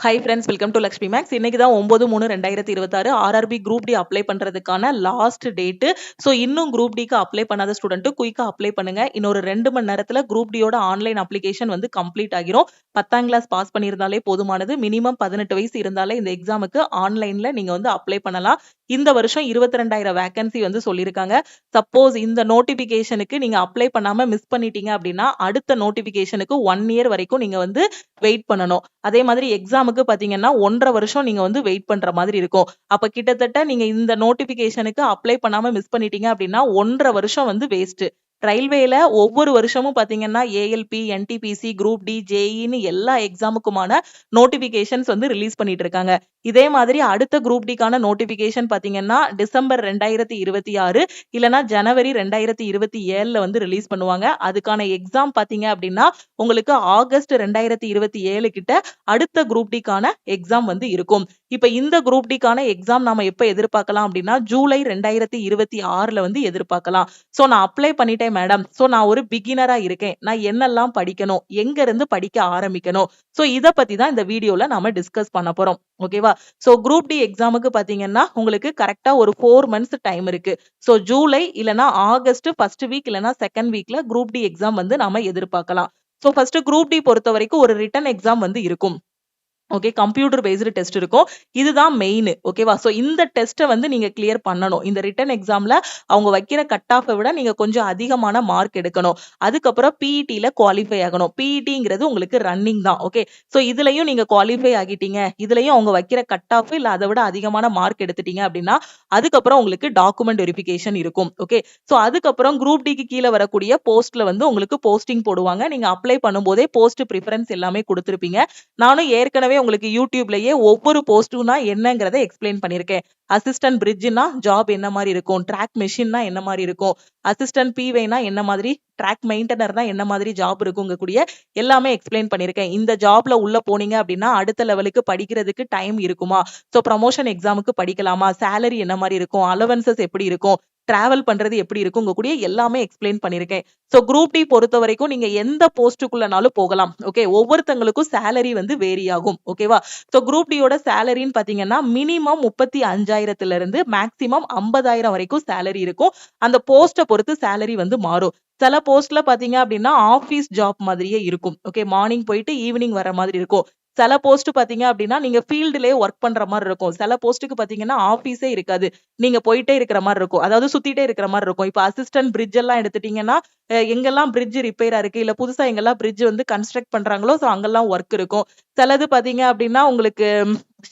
High friends, welcome to Lakshmi Maths. இன்னைக்கு தான் 9/3/2026 RRB group D apply பண்றதுக்கான லாஸ்ட் டேட்டு. ஸோ இன்னும் குரூப் டிக்கு அப்ளை பண்ணாத ஸ்டூடெண்ட் குயிக்கா அப்ளை பண்ணுங்க. இன்னொரு 2 மணி நேரத்துல குரூப் டியோட ஆன்லைன் அப்ளிகேஷன் வந்து கம்ப்ளீட் ஆகிரும். 10ஆம் கிளாஸ் பாஸ் பண்ணியிருந்தாலே போதுமானது. மினிமம் 18 வயசு இருந்தாலே இந்த எக்ஸாமுக்கு ஆன்லைன்ல நீங்க வந்து அப்ளை பண்ணலாம். இந்த வருஷம் 22,000 வேகன்சி வந்து சொல்லியிருக்காங்க. சப்போஸ் இந்த நோட்டிபிகேஷனுக்கு நீங்க அப்ளை பண்ணாம மிஸ் பண்ணிட்டீங்க அப்படின்னா அடுத்த நோட்டிபிகேஷனுக்கு 1 இயர் வரைக்கும் நீங்க வந்து வெயிட் பண்ணணும். அதே மாதிரி எக்ஸாமுக்கு பாத்தீங்கன்னா 1.5 வருஷம் நீங்க வந்து வெயிட் பண்ற மாதிரி இருக்கும். அப்ப கிட்டத்தட்ட நீங்க இந்த நோட்டிபிகேஷனுக்கு அப்ளை பண்ணாம மிஸ் பண்ணிட்டீங்க அப்படின்னா 1.5 வருஷம் வந்து வேஸ்ட். ரயில்வேல ஒவ்வொரு வருஷமும் பாத்தீங்கன்னா ஏஎல்பி, என்டிபிசி, குரூப் டி, ஜேஇன்னு எல்லா எக்ஸாமுக்குமான நோட்டிபிகேஷன்ஸ் வந்து ரிலீஸ் பண்ணிட்டு இருக்காங்க. இதே மாதிரி அடுத்த குரூப் டிக்கான நோட்டிபிகேஷன் பாத்தீங்கன்னா டிசம்பர் 2026 இல்லனா ஜனவரி 2027ல வந்து ரிலீஸ் பண்ணுவாங்க. அதுக்கான எக்ஸாம் பாத்தீங்க அப்படின்னா உங்களுக்கு ஆகஸ்ட் 2027 கிட்ட அடுத்த குரூப் டிக்கான எக்ஸாம் வந்து இருக்கும். இப்ப இந்த குரூப் டிக்கான எக்ஸாம் நாம எப்ப எதிர்பார்க்கலாம் அப்படின்னா ஜூலை 2026ல வந்து எதிர்பார்க்கலாம். சோ நான் அப்ளை பண்ணிட்டேன் மேடம். சோ நான் ஒரு பிகினரா இருக்கேன். நான் என்னெல்லாம் படிக்கணும், எங்க இருந்து படிக்க ஆரம்பிக்கணும், சோ இத பத்தி தான் இந்த வீடியோல நாம டிஸ்கஸ் பண்ண போறோம். ஓகேவா? சோ குரூப் டி எக்ஸாமுக்கு பாத்தீங்கன்னா உங்களுக்கு கரெக்டா ஒரு 4 மந்த்ஸ் டைம் இருக்கு. சோ ஜூலை இல்லனா ஆகஸ்ட் ஃபர்ஸ்ட் வீக் இல்லனா செகண்ட் வீக்ல குரூப் டி எக்ஸாம் வந்து நாம எதிர்பார்க்கலாம். சோ ஃபர்ஸ்ட் குரூப் டி பொறுத்த வரைக்கும் ஒரு ரிட்டன் எக்ஸாம் வந்து இருக்கும். ஓகே, கம்ப்யூட்டர் பேஸ்டு டெஸ்ட் இருக்கும். இதுதான் மெயின். ஓகேவா? சோ இந்த டெஸ்ட்டை வந்து நீங்க கிளியர் பண்ணணும். இந்த ரிட்டன் எக்ஸாம்ல அவங்க வைக்கிற கட் ஆஃபை விட நீங்க கொஞ்சம் அதிகமான மார்க் எடுக்கணும். அதுக்கப்புறம் பிஇடில குவாலிஃபை ஆகணும். பிஇடிங்கிறது உங்களுக்கு ரன்னிங் தான். ஓகே, சோ இதுலயும் நீங்க குவாலிஃபை ஆகிட்டீங்க, இதுலயும் அவங்க வைக்கிற கட் ஆஃப் இல்ல அதை விட அதிகமான மார்க் எடுத்துட்டீங்க அப்படின்னா அதுக்கப்புறம் உங்களுக்கு டாக்குமெண்ட் வெரிஃபிகேஷன் இருக்கும். ஓகே, சோ அதுக்கப்புறம் குரூப் டிக்கு கீழே வரக்கூடிய போஸ்ட்ல வந்து உங்களுக்கு போஸ்டிங் போடுவாங்க. நீங்க அப்ளை பண்ணும்போதே போஸ்ட் ப்ரிஃபரன்ஸ் எல்லாமே கொடுத்திருப்பீங்க. நானும் ஏற்கனவே உங்களுக்கு யூடியூப்லயே ஒவ்வொரு போஸ்ட்னா என்னங்கறத எக்ஸ்பிளைன் பண்ணிருக்கேன். அசிஸ்டன்ட் பிரிட்ஜ்னா ஜாப் என்ன மாதிரி இருக்கும், ட்ராக் மெஷின்னா என்ன மாதிரி இருக்கும், அசிஸ்டன்ட் பிவேனா என்ன மாதிரி, ட்ராக் மெயின்டனர்னா என்ன மாதிரி ஜாப் இருக்குங்க கூடிய எல்லாமே எக்ஸ்பிளைன் பண்ணிருக்கேன். இந்த ஜாப்ல உள்ள போனீங்க அப்படின்னா அடுத்த லெவலுக்கு படிக்கிறதுக்கு டைம் இருக்குமா, சோ ப்ரமோஷன் எக்ஸாமுக்கு படிக்கலாமா, சேலரி என்ன மாதிரி இருக்கும், அலவன்சஸ் எப்படி இருக்கும், டிராவல் பண்றது எப்படி இருக்குங்க கூடிய எல்லாமே எக்ஸ்பிளைன் பண்ணிருக்கேன். சோ குரூப் டி பொறுத்த வரைக்கும் நீங்க எந்த போஸ்டுக்குள்ளனாலும் போகலாம். ஓகே, ஒவ்வொருத்தங்களுக்கும் சேலரி வந்து வேரி ஆகும். ஓகேவா? சோ குரூப் டியோட சேலரின்னு பாத்தீங்கன்னா மினிமம் 35,000ல இருந்து மேக்ஸிமம் 50,000 வரைக்கும் சேலரி இருக்கும். அந்த போஸ்ட பொறுத்து சேலரி வந்து மாறும். சில போஸ்ட்ல பாத்தீங்க அப்படின்னா ஆபீஸ் ஜாப் மாதிரியே இருக்கும். ஓகே, மார்னிங் போயிட்டு ஈவினிங் வர மாதிரி இருக்கும். சில போஸ்ட் பாத்தீங்க அப்படின்னா நீங்க ஃபீல்டுலயே ஒர்க் பண்ற மாதிரி இருக்கும். சில போஸ்ட்டுக்கு பாத்தீங்கன்னா ஆபீஸே இருக்காது. நீங்க போயிட்டே இருக்கிற மாதிரி இருக்கும். அதாவது சுத்திட்டே இருக்கிற மாதிரி இருக்கும். இப்ப அசிஸ்டன்ட் பிரிட்ஜ் எல்லாம் எடுத்துட்டீங்கன்னா எங்கெல்லாம் பிரிட்ஜ் ரிப்பேரா இருக்கு இல்ல புதுசா எங்கெல்லாம் பிரிட்ஜ் வந்து கன்ஸ்ட்ரக்ட் பண்றாங்களோ சோ அங்கெல்லாம் ஒர்க் இருக்கும். சிலது பாத்தீங்க அப்படின்னா உங்களுக்கு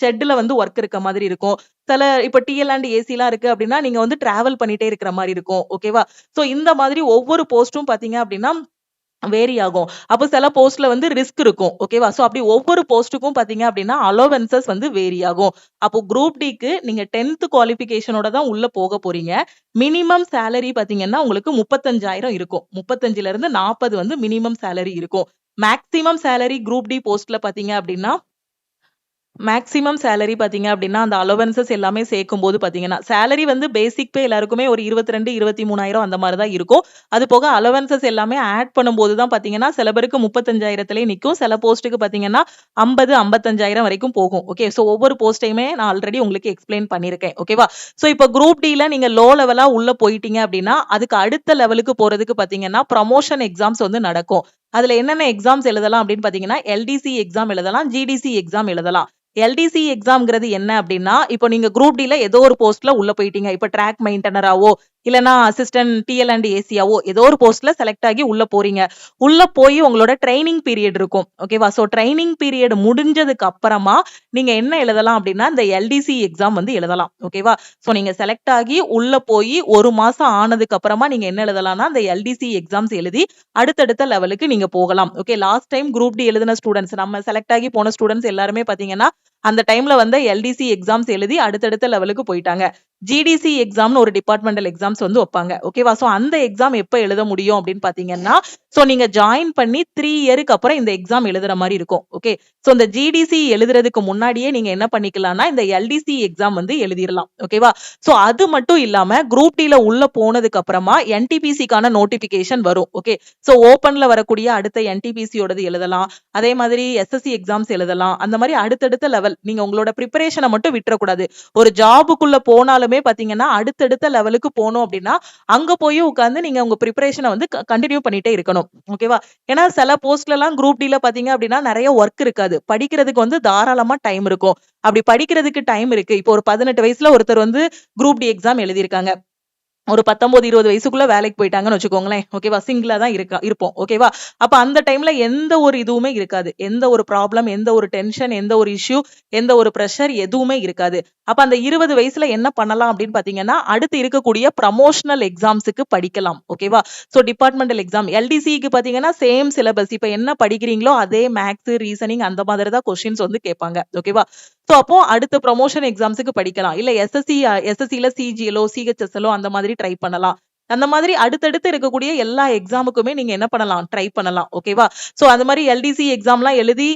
ஷெட்ல வந்து ஒர்க் இருக்க மாதிரி இருக்கும். சில இப்ப டிஎல் அண்ட் ஏசி எல்லாம் இருக்கு அப்படின்னா நீங்க வந்து டிராவல் பண்ணிட்டே இருக்கிற மாதிரி இருக்கும். ஓகேவா? சோ இந்த மாதிரி ஒவ்வொரு போஸ்டும் பாத்தீங்க அப்படின்னா வேரி ஆகும். அப்போ சில போஸ்ட்ல வந்து ரிஸ்க் இருக்கும். ஓகேவா? சோ அப்படி ஒவ்வொரு போஸ்ட்டுக்கும் பாத்தீங்க அப்படின்னா அலோவன்சஸ் வந்து வேரி ஆகும். அப்போ குரூப் டிக்கு நீங்க 10th குவாலிஃபிகேஷனோட தான் உள்ள போக போறீங்க. மினிமம் சேலரி பாத்தீங்கன்னா உங்களுக்கு 35,000 இருக்கும். 35ல இருந்து 40 வந்து மினிமம் சேலரி இருக்கும். மேக்ஸிமம் சேலரி குரூப் டி போஸ்ட்ல பாத்தீங்க அப்படின்னா மேக்ஸிமம் சேலரி பாத்தீங்க அப்படின்னா அந்த அலோவன்சஸ் எல்லாமே சேர்க்கும் போது பாத்தீங்கன்னா சேலரி வந்து பேசிக் பே எல்லாருக்குமே ஒரு 22, 23,000 அந்த மாதிரி தான் இருக்கும். அது போக அலோவன்சஸ் எல்லாமே ஆட் பண்ணும்போது தான் பாத்தீங்கன்னா சில பேருக்கு 35,000த்திலே நிக்கும். சில போஸ்ட்டுக்கு பாத்தீங்கன்னா 50, 55,000 வரைக்கும் போகும். ஓகே, சோ ஒவ்வொரு போஸ்டையுமே நான் ஆல்ரெடி உங்களுக்கு எக்ஸ்பிளைன் பண்ணிருக்கேன். ஓகேவா? சோ இப்போ குரூப் டில நீங்க லோ லெவலா உள்ள போயிட்டீங்க அப்படின்னா அதுக்கு அடுத்த லெவலுக்கு போறதுக்கு பாத்தீங்கன்னா ப்ரமோஷன் எக்ஸாம்ஸ் வந்து நடக்கும். அதுல என்னென்ன எக்ஸாம்ஸ் எழுதலாம் அப்படின்னு பாத்தீங்கன்னா எல்டிசி எக்ஸாம் எழுதலாம், ஜிடிசி எக்ஸாம் எழுதலாம். எல்டிசி எக்ஸாம்ங்கிறது என்ன அப்படின்னா இப்போ நீங்க குரூப் டில ஏதோ ஒரு போஸ்ட்ல உள்ள போயிட்டீங்க. இப்ப ட்ராக் மெயின்டனராவோ இல்லனா அசிஸ்டன்ட் டிஎல் அண்ட் ஏசியாவோ ஏதோ ஒரு போஸ்ட்ல செலக்ட் ஆகி உள்ள போறீங்க. உள்ள போய் உங்களோட ட்ரைனிங் பீரியட் இருக்கும். ஓகேவா? சோ ட்ரைனிங் பீரியட் முடிஞ்சதுக்கு அப்புறமா நீங்க என்ன எழுதலாம் அப்படின்னா இந்த எல்டிசி எக்ஸாம் வந்து எழுதலாம். ஓகேவா? சோ நீங்க செலக்ட் ஆகி உள்ள போய் ஒரு மாசம் ஆனதுக்கு அப்புறமா நீங்க என்ன எழுதலாம்னா இந்த எல்டிசி எக்ஸாம்ஸ் எழுதி அடுத்தடுத்த லெவலுக்கு நீங்க போகலாம். Okay, last time group D எழுதின ஸ்டூடெண்ட்ஸ் நம்ம செலக்ட் ஆகி போன ஸ்டூடெண்ட்ஸ் எல்லாருமே பாத்தீங்கன்னா அந்த டைம்ல வந்து எல்டிசி எக்ஸாம்ஸ் எழுதி அடுத்தடுத்த லெவலுக்கு போயிட்டாங்க. ஜிடிசி எக்ஸாம்னு ஒரு டிபார்ட்மெண்டல் எக்ஸாம்ஸ் வந்து வைப்பாங்க. ஓகேவா? சோ அந்த எக்ஸாம் எப்ப எழுத முடியும் அப்படின்னு பாத்தீங்கன்னா, சோ நீங்க ஜாயின் பண்ணி 3 இயருக்கு அப்புறம் இந்த எக்ஸாம் எழுதுற மாதிரி இருக்கும். ஓகே. சோ இந்த ஜிடிசி எழுதுறதுக்கு முன்னாடியே நீங்க என்ன பண்ணிக்கலாம்னா இந்த எல்டிசி எக்ஸாம் வந்து எழுதிடலாம். ஓகேவா? சோ அது மட்டும் இல்லாம குரூப் டில உள்ள போனதுக்கு அப்புறமா என்டிபிசிக்கான நோட்டிபிகேஷன் வரும். ஓகே. சோ ஓபன்ல வரக்கூடிய அடுத்த என்டிபிசியோடது எழுதலாம். அதே மாதிரி எஸ்எஸ்சி எக்ஸாம்ஸ் எழுதலாம். அந்த மாதிரி அடுத்தடுத்த லெவல் நீங்க உங்களோட ப்ரிப்பரேஷனை மட்டும் விட்டுறக்கூடாது. ஒரு ஜாபுக்குள்ள போனாலுமே பாத்தீங்கன்னா அடுத்தடுத்த லெவலுக்கு போகணும் அப்படின்னா அங்க போய் உட்கார்ந்து நீங்க உங்க ப்ரிப்பரேஷனை வந்து கண்டினியூ பண்ணிட்டே இருக்கணும். ஓகேவா? ஏன்னா சில போஸ்ட்ல எல்லாம் குரூப் டில பாத்தீங்க அப்படின்னா நிறைய ஒர்க் இருக்காது. படிக்கிறதுக்கு வந்து தாராளமா டைம் இருக்கும். அப்படி படிக்கிறதுக்கு டைம் இருக்கு. இப்போ ஒரு 18 வயசுல ஒருத்தர் வந்து குரூப் டி எக்ஸாம் எழுதியிருக்காங்க. ஒரு 19, 20 வயசுக்குள்ள வேலைக்கு போயிட்டாங்கன்னு வச்சுக்கோங்களேன். ஓகேவா? சிங்கிளா தான் இருப்போம். ஓகேவா? அப்ப அந்த டைம்ல எந்த ஒரு இதுவுமே இருக்காது. எந்த ஒரு ப்ராப்ளம், எந்த ஒரு டென்ஷன், எந்த ஒரு இஷ்யூ, எந்த ஒரு பிரஷர் எதுவுமே இருக்காது. அப்ப அந்த 20 வயசுல என்ன பண்ணலாம் அப்படின்னு பாத்தீங்கன்னா, அடுத்து இருக்கக்கூடிய ப்ரமோஷனல் எக்ஸாம்ஸுக்கு படிக்கலாம். ஓகேவா? சோ டிபார்ட்மெண்டல் எக்ஸாம் எல்டிசிக்கு பாத்தீங்கன்னா சேம் சிலபஸ். இப்ப என்ன படிக்கிறீங்களோ அதே மேத்ஸ், ரீசனிங் அந்த மாதிரி தான் கொஸ்டின்ஸ் வந்து கேட்பாங்க. ஓகேவா? சோ அப்போ அடுத்த ப்ரமோஷன் எக்ஸாம்ஸுக்கு படிக்கலாம். இல்ல எஸ்எஸ்சில சிஜிஎலோ, சிஹெச்எஸ்எலோ அந்த மாதிரி ட்ரை பண்ணலாம். அந்த மாதிரி அடுத்தடுத்து இருக்கக்கூடிய எல்லா எக்ஸாமுக்குமே நீங்க என்ன பண்ணலாம்? ட்ரை பண்ணலாம். ஓகேவா? சோ அது மாதிரி எல்டிசி எக்ஸாம்லாம் எழுதி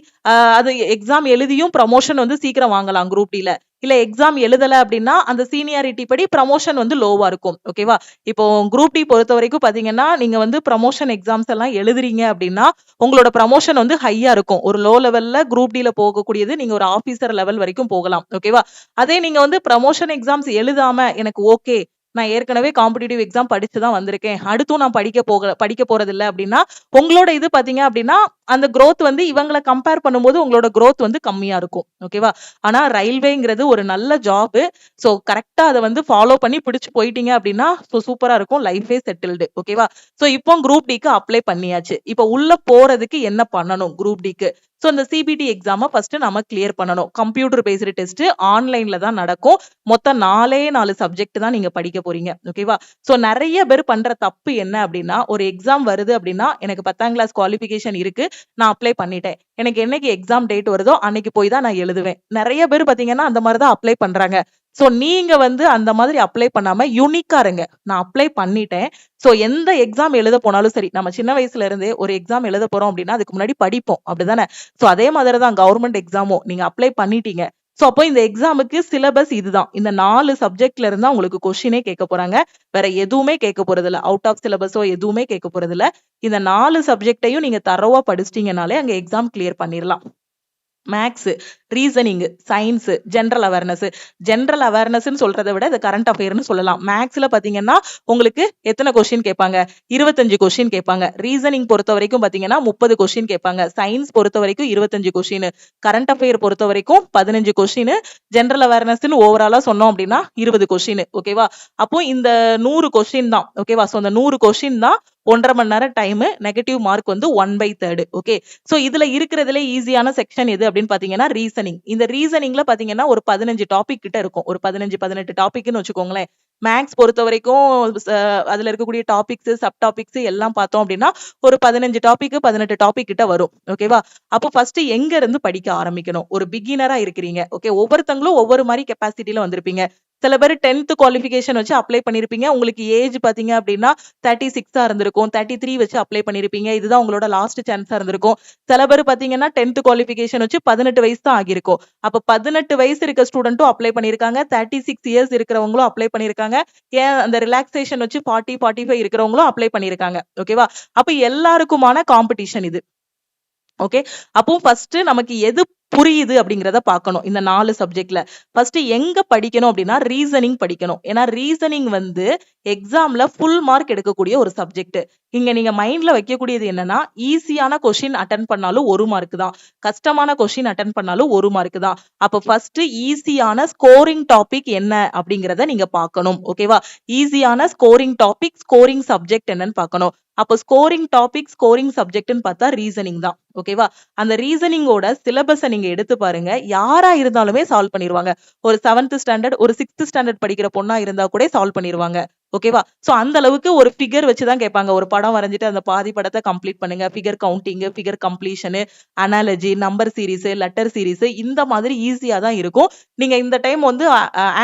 அது எக்ஸாம் எழுதியும் ப்ரமோஷன் வந்து சீக்கிரம் வாங்கலாம் குரூப் டில. இல்ல எக்ஸாம் எழுதல அப்படின்னா அந்த சீனியாரிட்டி படி ப்ரமோஷன் வந்து லோவா இருக்கும். ஓகேவா? இப்போ குரூப் டி பொறுத்த வரைக்கும் பாத்தீங்கன்னா நீங்க வந்து ப்ரமோஷன் எக்ஸாம்ஸ் எல்லாம் எழுதுறீங்க அப்படின்னா உங்களோட ப்ரமோஷன் வந்து ஹையா இருக்கும். ஒரு லோ லெவல்ல குரூப் டில போகக்கூடியது நீங்க ஒரு ஆபீசர் லெவல் வரைக்கும் போகலாம். ஓகேவா? அதே நீங்க வந்து ப்ரமோஷன் எக்ஸாம்ஸ் எழுதாம எனக்கு ஓகே நான் ஏற்கனவே காம்படிட்டிவ் எக்ஸாம் படிச்சு தான் வந்திருக்கேன். அடுத்தும் நான் படிக்க போறது இல்ல அப்படின்னா உங்களோட இது பாத்தீங்க அப்படின்னா அந்த growth வந்து இவங்கள கம்பேர் பண்ணும்போது உங்களோட growth வந்து கம்மியா இருக்கும். ஓகேவா? ஆனா ரயில்வேங்கிறது ஒரு நல்ல ஜாப். சோ கரெக்ட்டா அத வந்து ஃபாலோ பண்ணி பிடிச்சு போயிட்டீங்க அப்படின்னா சூப்பரா இருக்கும். லைஃபே செட்டில்டு. ஓகேவா? சோ இப்போ குரூப் டிக்கு அப்ளை பண்ணியாச்சு. இப்போ உள்ள போறதுக்கு என்ன பண்ணணும் குரூப் டிக்கு? சோ இந்த சிபிடி எக்ஸாம ஃபர்ஸ்ட் நம்ம கிளியர் பண்ணணும். கம்ப்யூட்டர் பேஸ்டு டெஸ்ட் ஆன்லைன்ல தான் நடக்கும். மொத்தம் 4 சப்ஜெக்ட் தான் நீங்க படிக்க போறீங்க. ஓகேவா? சோ நிறைய பேர் பண்ற தப்பு என்ன அப்படின்னா ஒரு எக்ஸாம் வருது அப்படின்னா எனக்கு 10ஆம் கிளாஸ் குவாலிஃபிகேஷன் இருக்கு. நான் அப்ளை பண்ணிட்டேன். எனக்கு என்னைக்கு எக்ஸாம் டேட் வருதோ அன்னைக்கு போய் தான் நான் எழுதுவேன். நிறைய பேர் பாத்தீங்கன்னா அந்த மாதிரி தான் அப்ளை பண்றாங்க. சோ நீங்க வந்து அந்த மாதிரி அப்ளை பண்ணாம யூனிக்கா இருங்க. நான் அப்ளை பண்ணிட்டேன். சோ எந்த எக்ஸாம் எழுத போனாலும் சரி, நம்ம சின்ன வயசுல இருந்தே ஒரு எக்ஸாம் எழுத போறோம் அப்படின்னா அதுக்கு முன்னாடி படிப்போம். அப்படிதானே? சோ அதே மாதிரி தான் கவர்மெண்ட் எக்ஸாமும் நீங்க அப்ளை பண்ணிட்டீங்க. சோ அப்போ இந்த எக்ஸாமுக்கு சிலபஸ் இதுதான். இந்த 4 சப்ஜெக்ட்ல இருந்தா உங்களுக்கு கொஸ்டினே கேட்க போறாங்க. வேற எதுவுமே கேட்க போறது இல்ல. அவுட் ஆஃப் சிலபஸோ எதுவுமே கேட்க போறது இல்ல. இந்த 4 சப்ஜெக்ட்டையும் நீங்க தரோவா படிச்சிட்டீங்கனாலே அங்க எக்ஸாம் கிளியர் பண்ணிரலாம். Maths, reasoning, science, general awareness. General அவேர்னஸ்ன்னு சொல்றத விட இது கரண்ட் அஃபேர்னு சொல்லலாம். மேத்ஸ்ல பாத்தீங்கன்னா உங்களுக்கு எத்தனை கொஸ்டின் கேட்பாங்க? 25 கொஸ்டின் கேட்பாங்க. ரீசனிங் பொறுத்த வரைக்கும் பாத்தீங்கன்னா 30 கொஸ்டின் கேட்பாங்க. சயின்ஸ் பொறுத்த வரைக்கும் 25 கொஸ்டின். கரண்ட் அஃபேர் பொறுத்த வரைக்கும் 15 கொஸ்டின். ஜெனரல் அவேர்னஸ்ன்னு ஓவராலா சொன்னோம் அப்படின்னா 20 கொஸ்டின். ஓகேவா? அப்போ இந்த 100 கொஸ்டின் தான். ஓகேவா? சோ அந்த 100 கொஸ்டின் தான் 1.5 மணி நேரம் டைம். நெகட்டிவ் மார்க் வந்து 1/3. ஓகே. சோ இதுல இருக்கிறதுல ஈஸியான செக்ஷன் எது அப்படின்னு பாத்தீங்கன்னா ரீசனிங். இந்த ரீசனிங்ல பாத்தீங்கன்னா ஒரு 15 டாபிக் கிட்ட இருக்கும். ஒரு 15, 18 டாபிக்னு வச்சுக்கோங்களேன். மேத்ஸ் பொறுத்த வரைக்கும் அதுல இருக்கக்கூடிய டாபிக்ஸ், சப் டாபிக்ஸ் எல்லாம் பார்த்தோம் அப்படின்னா ஒரு 15 டாபிக், 18 டாபிக் கிட்ட வரும். ஓகேவா? அப்போ ஃபர்ஸ்ட் எங்க இருந்து படிக்க ஆரம்பிக்கணும்? ஒரு பிகினரா இருக்கிறீங்க. ஓகே. ஒவ்வொருத்தங்களும் ஒவ்வொரு மாதிரி கெப்பாசிட்டில வந்திருப்பீங்க. சில பேர் 10th குவாலிஃபிகேஷன் வச்சு அப்ளை பண்ணிருப்பீங்க. உங்களுக்கு ஏஜ் பாத்தீங்க அப்படின்னா 36 இருந்திருக்கும். 33 வச்சு அப்ளை பண்ணிருப்பீங்க. இதுதான் உங்களோட லாஸ்ட் சான்ஸா இருந்திருக்கும். சில பேர் பாத்தீங்கன்னா 10th குவாலிஃபிகேஷன் வச்சு 18 வயசு தான் ஆகியிருக்கும். அப்ப 18 வயசு இருக்க ஸ்டூடெண்ட்டும் அப்ளை பண்ணிருக்காங்க. 36 இயர்ஸ் இருக்கிறவங்களும் அப்ளை பண்ணிருக்காங்க. ஏன் அந்த ரிலாக்ஸேஷன் வச்சு 40, 45 இருக்கிறவங்களும் அப்ளை பண்ணிருக்காங்க. ஓகேவா? அப்ப எல்லாருக்குமான காம்படிஷன் இது. ஓகே. அப்போ ஃபர்ஸ்ட் நமக்கு எது புரியுது அப்படிங்கறத பார்க்கணும். இந்த 4 சப்ஜெக்ட்ல ஃபர்ஸ்ட் எங்க படிக்கணும் அப்படின்னா ரீசனிங் படிக்கணும். ஏன்னா ரீசனிங் வந்து எக்ஸாம்ல ஃபுல் மார்க் எடுக்கக்கூடிய ஒரு சப்ஜெக்ட். இங்க நீங்க மைண்ட்ல வைக்கக்கூடியது என்னன்னா ஈஸியான கொஸ்டின் அட்டென்ட் பண்ணாலும் 1 மார்க் தான். கஷ்டமான கொஸ்டின் அட்டென்ட் பண்ணாலும் 1 மார்க் தான். அப்ப ஃபர்ஸ்ட் ஈஸியான ஸ்கோரிங் டாபிக் என்ன அப்படிங்கறத நீங்க பார்க்கணும். ஓகேவா? ஈஸியான ஸ்கோரிங் டாபிக், ஸ்கோரிங் சப்ஜெக்ட் என்னன்னு பார்க்கணும். அப்போ ஸ்கோரிங் டாபிக், ஸ்கோரிங் சப்ஜெக்ட்னு பார்த்தா ரீசனிங் தான். ஓகேவா? அந்த ரீசனிங்கோட சிலபஸை நீங்க எடுத்து பாருங்க. யாரா இருந்தாலுமே சால்வ் பண்ணிருவாங்க. ஒரு 7th ஸ்டாண்டர்ட், ஒரு 6th ஸ்டாண்டர்ட் படிக்கிற பொண்ணா இருந்தா கூட சால்வ் பண்ணிருவாங்க. ஓகேவா? சோ அந்த அளவுக்கு ஒரு ஃபிகர் வச்சு தான் கேட்பாங்க. ஒரு படம் வரைஞ்சுட்டு அந்த பாதி படத்த கம்ப்ளீட் பண்ணுங்க. Figure counting, figure completion, analogy, number series, letter series இந்த மாதிரி ஈஸியா தான் இருக்கும். நீங்க இந்த டைம் வந்து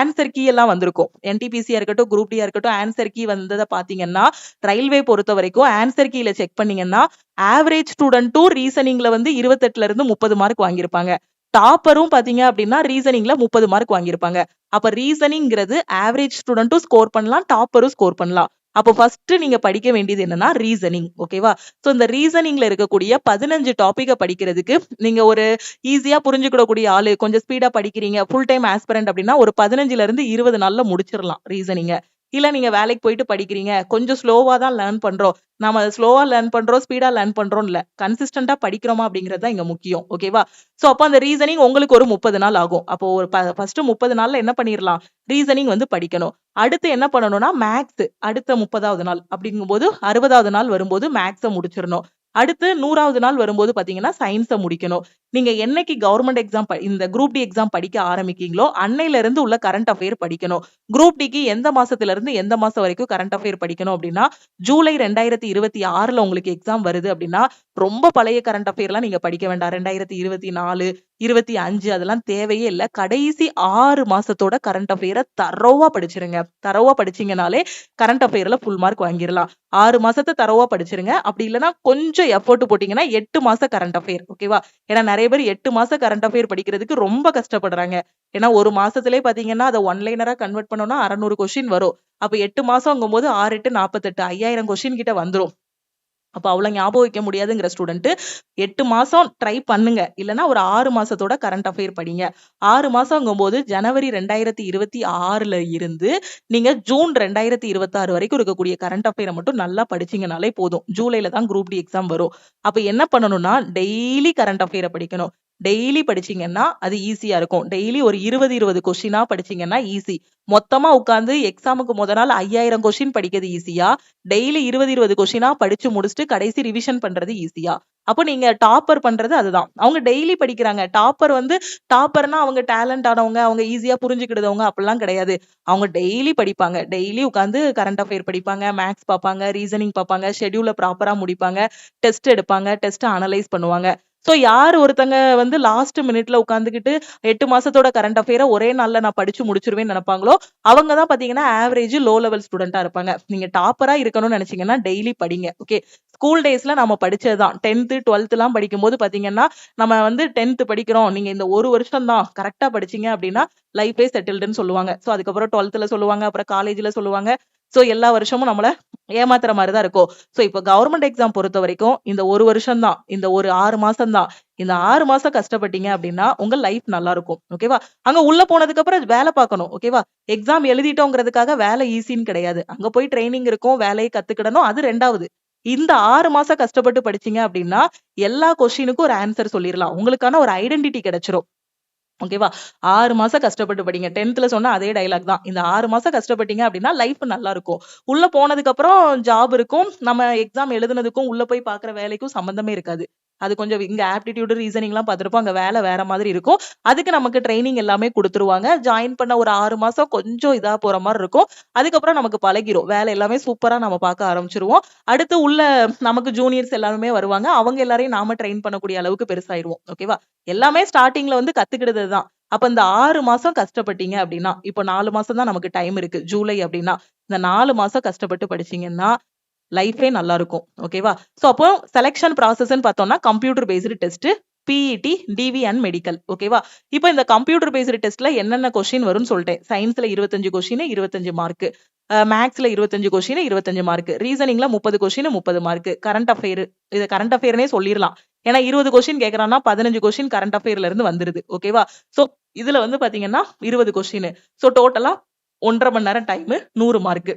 ஆன்சர் கீ எல்லாம் வந்திருக்கும். என்டிபிசியா இருக்கட்டும், குரூப் டியா இருக்கட்டும், ஆன்சர் கீ வந்தத பாத்தீங்கன்னா, ரயில்வே பொறுத்த வரைக்கும் ஆன்சர் கீல செக் பண்ணீங்கன்னா, ஆவரேஜ் ஸ்டூடெண்ட்டும் ரீசனிங்ல வந்து 28ல இருந்து 30 மார்க் வாங்கியிருப்பாங்க. டாப்பரும் பாத்தீங்க அப்படின்னா ரீசனிங்ல 30 மார்க் வாங்கியிருப்பாங்க. அப்ப ரீசனிங்கிறது ஆவரேஜ் ஸ்டூடெண்ட்டும் ஸ்கோர் பண்ணலாம், டாப்பரும் ஸ்கோர் பண்ணலாம். அப்போ ஃபர்ஸ்ட் நீங்க படிக்க வேண்டியது என்னன்னா ரீசனிங். ஓகேவா? சோ இந்த ரீசனிங்ல இருக்கக்கூடிய 15 டாபிக்க படிக்கிறதுக்கு நீங்க ஒரு ஈஸியா புரிஞ்சுக்கிடக்கூடிய ஆளு, கொஞ்சம் ஸ்பீடா படிக்கிறீங்க, ஃபுல் டைம் ஆஸ்பிரண்ட் அப்படின்னா ஒரு 15ல இருந்து 20 நாள்ல முடிச்சிடலாம் ரீசனிங்க. இல்ல நீங்க வேலைக்கு போயிட்டு படிக்கிறீங்க, கொஞ்சம் ஸ்லோவா தான் லேர்ன் பண்றோம். நாம ஸ்லோவா லேர்ன் பண்றோம், ஸ்பீடா லேர்ன் பண்றோம் இல்ல. கன்சிஸ்டன்ட்டா படிக்கிறோமா அப்படிங்கிறது தான் இங்க முக்கியம். ஓகேவா? சோ அப்ப அந்த ரீசனிங் உங்களுக்கு ஒரு 30 நாள் ஆகும். அப்போ ஒரு ஃபர்ஸ்ட் 30 நாள்ல என்ன பண்ணிரலாம்? ரீசனிங் வந்து படிக்கணும். அடுத்து என்ன பண்ணணும்னா மேத்ஸ் அடுத்த 30வது நாள். அப்படிங்கும்போது 60வது நாள் வரும்போது மேத்ஸ முடிச்சிரணும். அடுத்து 100வது நாள் வரும்போது பாத்தீங்கன்னா சயின்ஸ முடிக்கணும். நீங்க என்னைக்கு கவர்ன்மெண்ட் எக்ஸாம் இந்த குரூப் டி எக்ஸாம் படிக்க ஆரம்பிக்கீங்களோ அன்னையில இருந்து உள்ள கரண்ட் அஃபேர் படிக்கணும். குரூப் டிக்கு எந்த மாசத்துல இருந்து எந்த மாசம் வரைக்கும் கரண்ட் அஃபேர் படிக்கணும் அப்படின்னா, ஜூலை 2026ல உங்களுக்கு எக்ஸாம் வருது அப்படின்னா, ரொம்ப பழைய கரண்ட் அஃபேர்லாம் நீங்க படிக்க வேண்டாம். 2024, 25 அதெல்லாம் தேவையே இல்ல. கடைசி 6 மாசத்தோட கரண்ட் அஃபேர தரோவா படிச்சிருங்க. தரோவா படிச்சீங்கனாலே கரண்ட் அஃபேர்ல ஃபுல் மார்க் வாங்கிரலாம். 6 மாசத்த தரோவா படிச்சிருங்க. அப்படி இல்லன்னா கொஞ்சம் எஃபோர்ட் போட்டீங்கன்னா 8 மாச கரண்ட் அஃபேர். ஓகேவா? ஏன்னா நெறைய பேர் 8 மாச கரண்ட் அஃபேர் படிக்கிறதுக்கு ரொம்ப கஷ்டப்படுறாங்க. ஏன்னா ஒரு மாசத்திலேயே பாத்தீங்கன்னா அத ஒன் லைனரா கன்வெர்ட் பண்ணோம்னா 600 கொஸ்டின் வரும். அப்ப 8 மாசம்ங்கும்போது 6 8 48 5000 கொஸ்டின் கிட்ட வந்துரும். அப்ப அவ்வளவு ஞாபகம் வைக்க முடியாதுங்கிற ஸ்டூடெண்ட் 8 மாசம் ட்ரை பண்ணுங்க. இல்லன்னா ஒரு 6 மாசத்தோட கரண்ட் அஃபேர் படிங்க. 6 மாசம்ங்கும்போது ஜனவரி 2026ல இருந்து நீங்க ஜூன் 2026 வரைக்கும் இருக்கக்கூடிய கரண்ட் அஃபேர மட்டும் நல்லா படிச்சீங்கனாலே போதும். ஜூலைல தான் குரூப் டி எக்ஸாம் வரும். அப்ப என்ன பண்ணணும்னா டெய்லி கரண்ட் அஃபேர படிக்கணும். டெய்லி படிச்சீங்கன்னா அது ஈஸியா இருக்கும். டெய்லி ஒரு 20 கொஸ்டினா படிச்சீங்கன்னா ஈஸி. மொத்தமா உட்கார்ந்து எக்ஸாமுக்கு முத நாள் 5000 கொஸ்டின் படிக்கிறது ஈஸியா, டெய்லி 20 கொஸ்டினா படிச்சு முடிச்சுட்டு கடைசி ரிவிஷன் பண்றது ஈஸியா? அப்போ நீங்க டாப்பர் பண்றது அதுதான். அவங்க டெய்லி படிக்கிறாங்க. டாப்பர்னா அவங்க டேலண்ட் ஆனவங்க, அவங்க ஈஸியா புரிஞ்சுக்கிடுதவங்க அப்படிலாம் கிடையாது. அவங்க டெய்லி படிப்பாங்க. டெய்லி உட்கார்ந்து கரண்ட் அஃபேர் படிப்பாங்க, மேத்ஸ் பார்ப்பாங்க, ரீசனிங் பார்ப்பாங்க, ஷெட்யூல ப்ராப்பரா முடிப்பாங்க, டெஸ்ட் எடுப்பாங்க, டெஸ்ட்ட அனலைஸ் பண்ணுவாங்க. சோ யார் ஒருத்தங்க வந்து லாஸ்ட் மினிட்ல உட்கார்ந்துகிட்டு 8 மாசத்தோட கரண்ட் அஃபேர ஒரே நாள்ல நான் படிச்சு முடிச்சிருவேன்னு நினைப்பாங்களோ, அவங்க தான் பாத்தீங்கன்னா ஆவரேஜ் லோ லெவல் ஸ்டூடெண்ட்டா இருப்பாங்க. நீங்க டாப்பரா இருக்கணும்னு நினைச்சீங்கன்னா டெய்லி படிங்க. ஓகே. ஸ்கூல் டேஸ்ல நம்ம படிச்சதுதான். 10th 12த்லாம் படிக்கும்போது பாத்தீங்கன்னா, நம்ம வந்து 10th படிக்கிறோம். நீங்க இந்த ஒரு வருஷம் தான் கரெக்ட்டா படிச்சீங்க அப்படின்னா, லைஃபே செட்டில்டுன்னு சொல்லுவாங்க. சோ அதுக்கப்புறம் 12த்ல சொல்லுவாங்க, அப்புறம் காலேஜ்ல சொல்லுவாங்க. சோ எல்லா வருஷமும் நம்மள ஏமாத்துற மாரி தான் இருக்கும். சோ இப்ப கவர்ன்மெண்ட் எக்ஸாம் பொறுத்தவரைக்கும் இந்த ஒரு வருஷம் தான். இந்த ஒரு 6 மாசம் தான். இந்த 6 மாசம் கஷ்டப்பட்டீங்க அப்படின்னா, உங்க லைஃப் நல்லா இருக்கும். ஓகேவா? அங்க உள்ள போனதுக்கு அப்புறம் வேலை பார்க்கணும். ஓகேவா? எக்ஸாம் எழுதிட்டோங்கிறதுக்காக வேலை ஈஸின்னு கிடையாது. அங்க போய் ட்ரெய்னிங் இருக்கும், வேலைய கத்துக்கிடணும். அது 2வது. இந்த 6 மாசம் கஷ்டப்பட்டு படிச்சீங்க அப்படின்னா, எல்லா கொஸ்டினுக்கும் ஒரு ஆன்சர் சொல்லிரலாம். உங்களுக்கான ஒரு ஐடென்டிட்டி கிடைச்சிரும். ஓகேவா? 6 மாசம் கஷ்டப்பட்டு படிங்க. 10த்ல சொன்ன அதே டயலாக் தான். இந்த 6 மாசம் கஷ்டப்பட்டீங்க அப்படின்னா, லைஃப் நல்லா இருக்கும். உள்ள போனதுக்கு அப்புறம் ஜாப் இருக்கும். நம்ம எக்ஸாம் எழுதுனதுக்கும், உள்ள போய் பார்க்குற வேலைக்கும் சம்மந்தமே இருக்காது. அது கொஞ்சம் இங்க ஆப்டிட்யூட், ரீசனிங்லாம் பார்த்திருப்போம். அங்க வேலை வேற மாதிரி இருக்கும். அதுக்கு நமக்கு ட்ரெய்னிங் எல்லாமே குடுத்துருவாங்க. ஜாயின் பண்ண ஒரு 6 மாசம் கொஞ்சம் இதா போற மாரி இருக்கும். அதுக்கப்புறம் நமக்கு பழகிரும். வேலை எல்லாமே சூப்பரா நம்ம பார்க்க ஆரம்பிச்சுருவோம். அடுத்து உள்ள நமக்கு ஜூனியர்ஸ் எல்லாருமே வருவாங்க. அவங்க எல்லாரையும் நாம ட்ரெயின் பண்ணக்கூடிய அளவுக்கு பெருசாயிருவோம். ஓகேவா? எல்லாமே ஸ்டார்ட்டிங்ல வந்து கத்துக்கிடுறது தான். அப்ப இந்த 6 மாசம் கஷ்டப்பட்டீங்க அப்படின்னா, இப்போ 4 மாசம் தான் நமக்கு டைம் இருக்கு. ஜூலை அப்படின்னா, இந்த 4 மாசம் கஷ்டப்பட்டு படிச்சீங்கன்னா, லைஃபே நல்லா இருக்கும். ஓகேவா? சோ அப்போ செலக்ஷன் ப்ராசஸ்ன்னு பார்த்தோம்னா, computer based test, PET, TV and medical. ஓகேவா? இப்போ இந்த கம்ப்யூட்டர் பேஸ்டு டெஸ்ட்ல என்னென்ன கொஸ்டின் வரும்னு சொல்லிட்டேன். சயின்ஸ்ல 25 கொஸ்டின் 25 மார்க். மேத்ஸ்ல 25 கொஸ்டின் 25 மார்க். ரீசனிங்ல 30 கொஸ்டின் 30 மார்க். கரண்ட் அஃபேர் இது கரண்ட் அஃபேர்னே சொல்லிரலாம். ஏன்னா 20 கொஸ்டின் கேக்குறான்னா 15 கொஸ்டின் கரண்ட் அஃபேர்ல இருந்து வந்துருது. ஓகேவா? சோ இதுல வந்து பாத்தீங்கன்னா 20 கொஸ்டின். சோ டோட்டலா 1.5 மணி நேரம் டைம் 100 மார்க்.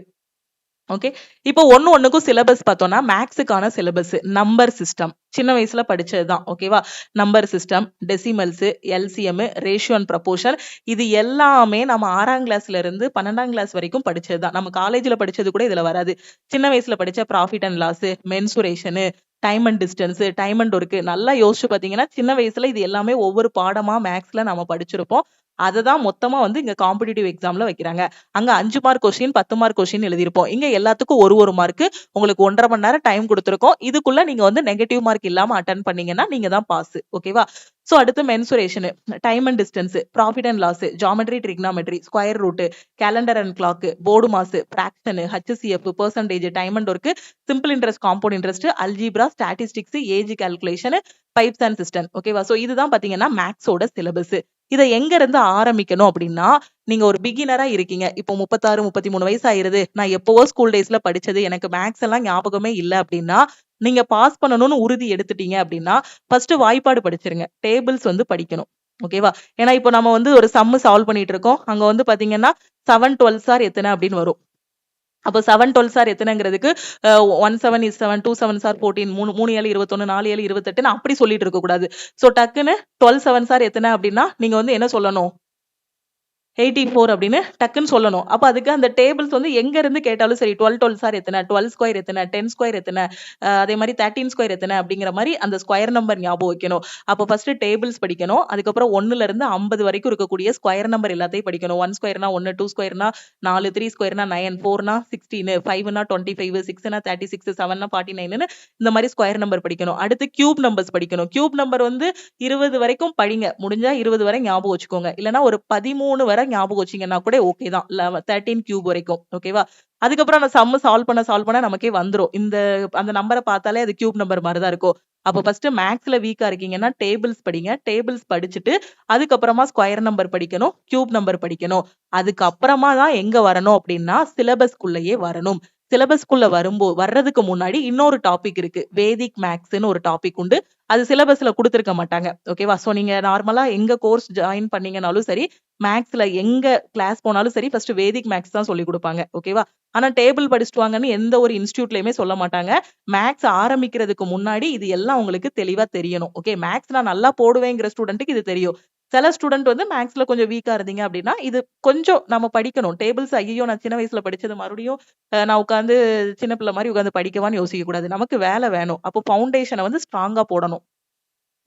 ஓகே. இப்போ ஒண்ணுக்கும் சிலபஸ் பார்த்தோம்னா, மேத்ஸுக்கான சிலபஸ், நம்பர் சிஸ்டம். சின்ன வயசுல படிச்சதுதான். ஓகேவா? Number system, decimals, LCM, ratio and proportion இது எல்லாமே நம்ம 6ஆம் கிளாஸ்ல இருந்து 12ஆம் கிளாஸ் வரைக்கும் படிச்சதுதான். நம்ம காலேஜ்ல படிச்சது கூட இதுல வராது. சின்ன வயசுல படிச்ச profit and loss, mensuration, time and distance, time and work நல்லா யோசிச்சு பாத்தீங்கன்னா, சின்ன வயசுல இது எல்லாமே ஒவ்வொரு பாடமா மேத்ஸ்ல நம்ம படிச்சிருப்போம். அதை தான் மொத்தமா வந்து இங்க காம்படிட்டிவ் எக்ஸாம்ல வைக்கிறாங்க. அங்க 5 மார்க் கொஸ்டின் 10 மார்க் கொஸ்டின் எழுதியிருப்போம். இங்க எல்லாத்துக்கும் ஒரு மார்க், உங்களுக்கு 1.5 மணி நேரம் டைம் கொடுத்துருக்கோம். இதுக்குள்ள நீங்க வந்து நெகட்டிவ் மார்க் இல்லாம அட்டன் பண்ணீங்கன்னா நீங்க தான் பாஸ். ஓகேவா? சோ அடுத்து mensuration, time and distance, profit and loss, geometry, trigonometry, square root, calendar and clock, BODMAS, fraction, HCF, percentage, time and work, simple interest, compound interest, algebra, statistics, age calculation, pipes and cistern. ஓகேவா? So இதுதான் பாத்தீங்கன்னா மேக்ஸோட syllabus. இதை எங்க இருந்து ஆரம்பிக்கணும் அப்படின்னா, நீங்க ஒரு பிகினரா இருக்கீங்க. இப்போ 36, 33 வயசு ஆயிருது. நான் எப்பவோ ஸ்கூல் டேஸ்ல படிச்சது, எனக்கு மேக்ஸ் எல்லாம் ஞாபகமே இல்ல அப்படின்னா, நீங்க பாஸ் பண்ணணும்னு உறுதி எடுத்துட்டீங்க அப்படின்னா, ஃபர்ஸ்ட் வாய்ப்பாடு படிச்சிருங்க. டேபிள்ஸ் வந்து படிக்கணும். ஓகேவா? ஏன்னா இப்போ நம்ம வந்து ஒரு சம் சால்வ் பண்ணிட்டு இருக்கோம். அங்க வந்து பாத்தீங்கன்னா 7 12 ஆர் எத்தனை அப்படின்னு வரும். அப்போ 7 12 ஆர் எத்தனைங்கிறதுக்கு 1 7 is 7, 2 7 ஆர் 14, 3 7 21, 4 7 28 அப்படி சொல்லிட்டு இருக்க கூடாது. சோ டக்குன்னு 12 7 ஆர் எத்தனை அப்படின்னா நீங்க வந்து என்ன சொல்லணும்? 84 அப்படின்னு டக்குன்னு சொல்லணும். அப்ப அதுக்கு அந்த டேபிள்ஸ் வந்து எங்க இருந்து கேட்டாலும் சரி, 12 12 ஆர் எத்தனை, 12 ஸ்கொயர் எத்தனை, 10 ஸ்கொயர் எத்தனை, அதே மாதிரி 13 ஸ்கொயர் எத்தனை அப்படிங்கிற மாதிரி அந்த ஸ்கொயர் நம்பர் ஞாபகம் வைக்கணும். அப்போ ஃபர்ஸ்ட் டேபிள்ஸ் படிக்கணும். அதுக்கப்புறம் 1ல இருந்து 50 வரைக்கும் இருக்கக்கூடிய ஸ்கொயர் நம்பர் எல்லாத்தையும் படிக்கணும். 1 ஸ்கொயர்னா 1, 2 ஸ்கொயர்னா 4, 3 ஸ்கொயர்னா 9, 4னா 16, 5னா 25, 6னா 36, 7னா 49ன்னு இந்த மாதிரி ஸ்கொயர் நம்பர் படிக்கணும். அடுத்து கியூப் நம்பர்ஸ் படிக்கணும். கியூப் நம்பர் வந்து 20 வரைக்கும் படிங்க. முடிஞ்சா 20 வரை ஞாபகம் வச்சுக்கோங்க. இல்லைன்னா ஒரு 13 வரை ஞாபகம் வச்சீங்கன்னா கூட ஓகே தான். 13 கியூப் வரைக்கும். ஓகேவா? அதுக்கப்புறம் அந்த சம் சால்வ் பண்ண நமக்கே வந்துரும். அந்த நம்பரை பார்த்தாலே அது கியூப் நம்பர் மாதிரி தான் இருக்கும். அப்போ ஃபர்ஸ்ட் மேக்ஸ்ல வீக்கா இருக்கீங்கன்னா டேபிள்ஸ் படிங்க. டேபிள்ஸ் படிச்சுட்டு அதுக்கப்புறமா ஸ்கொயர் நம்பர் படிக்கணும், கியூப் நம்பர் படிக்கணும். அதுக்கப்புறமா தான் எங்க வரணும் அப்படின்னா சிலபஸ்குள்ளேயே வரணும். சிலபஸ்குள்ள வர்றதுக்கு முன்னாடி இன்னொரு டாபிக் இருக்கு. வேதிக் மேக்ஸ்னு ஒரு டாபிக் உண்டு. அது சிலபஸ்ல கொடுத்திருக்க மாட்டாங்க. ஓகேவா? சோ நீங்க நார்மலா எங்க கோர்ஸ் ஜாயின் பண்ணீங்கனாலும் சரி, மேக்ஸ்ல எங்க கிளாஸ் போனாலும் சரி, ஃபர்ஸ்ட் வேதிக் மேக்ஸ் தான் சொல்லி கொடுப்பாங்க. ஓகேவா? ஆனா டேபிள் படிச்சுட்டு வாங்கன்னு எந்த ஒரு இன்ஸ்டிடியூட்லயுமே சொல்ல மாட்டாங்க. மேக்ஸ் ஆரம்பிக்கிறதுக்கு முன்னாடி இது எல்லாம் உங்களுக்கு தெளிவா தெரியணும். ஓகே, மேக்ஸ் நான் நல்லா போடுவேங்கிற ஸ்டூடெண்ட்டுக்கு இது தெரியும். சில ஸ்டூடெண்ட் வந்து மேக்ஸ்ல கொஞ்சம் வீக்கா இருந்தீங்க அப்படின்னா இது கொஞ்சம் நம்ம படிக்கணும். டேபிள்ஸ் ஐயோ நான் சின்ன வயசுல படிச்சது மறுபடியும் நான் உட்காந்து சின்ன பிள்ளை மாதிரி உட்காந்து படிக்கவான்னு யோசிக்க கூடாது. நமக்கு வேலை வேணும். அப்போ ஃபவுண்டேஷனை வந்து ஸ்ட்ராங்கா போடணும்.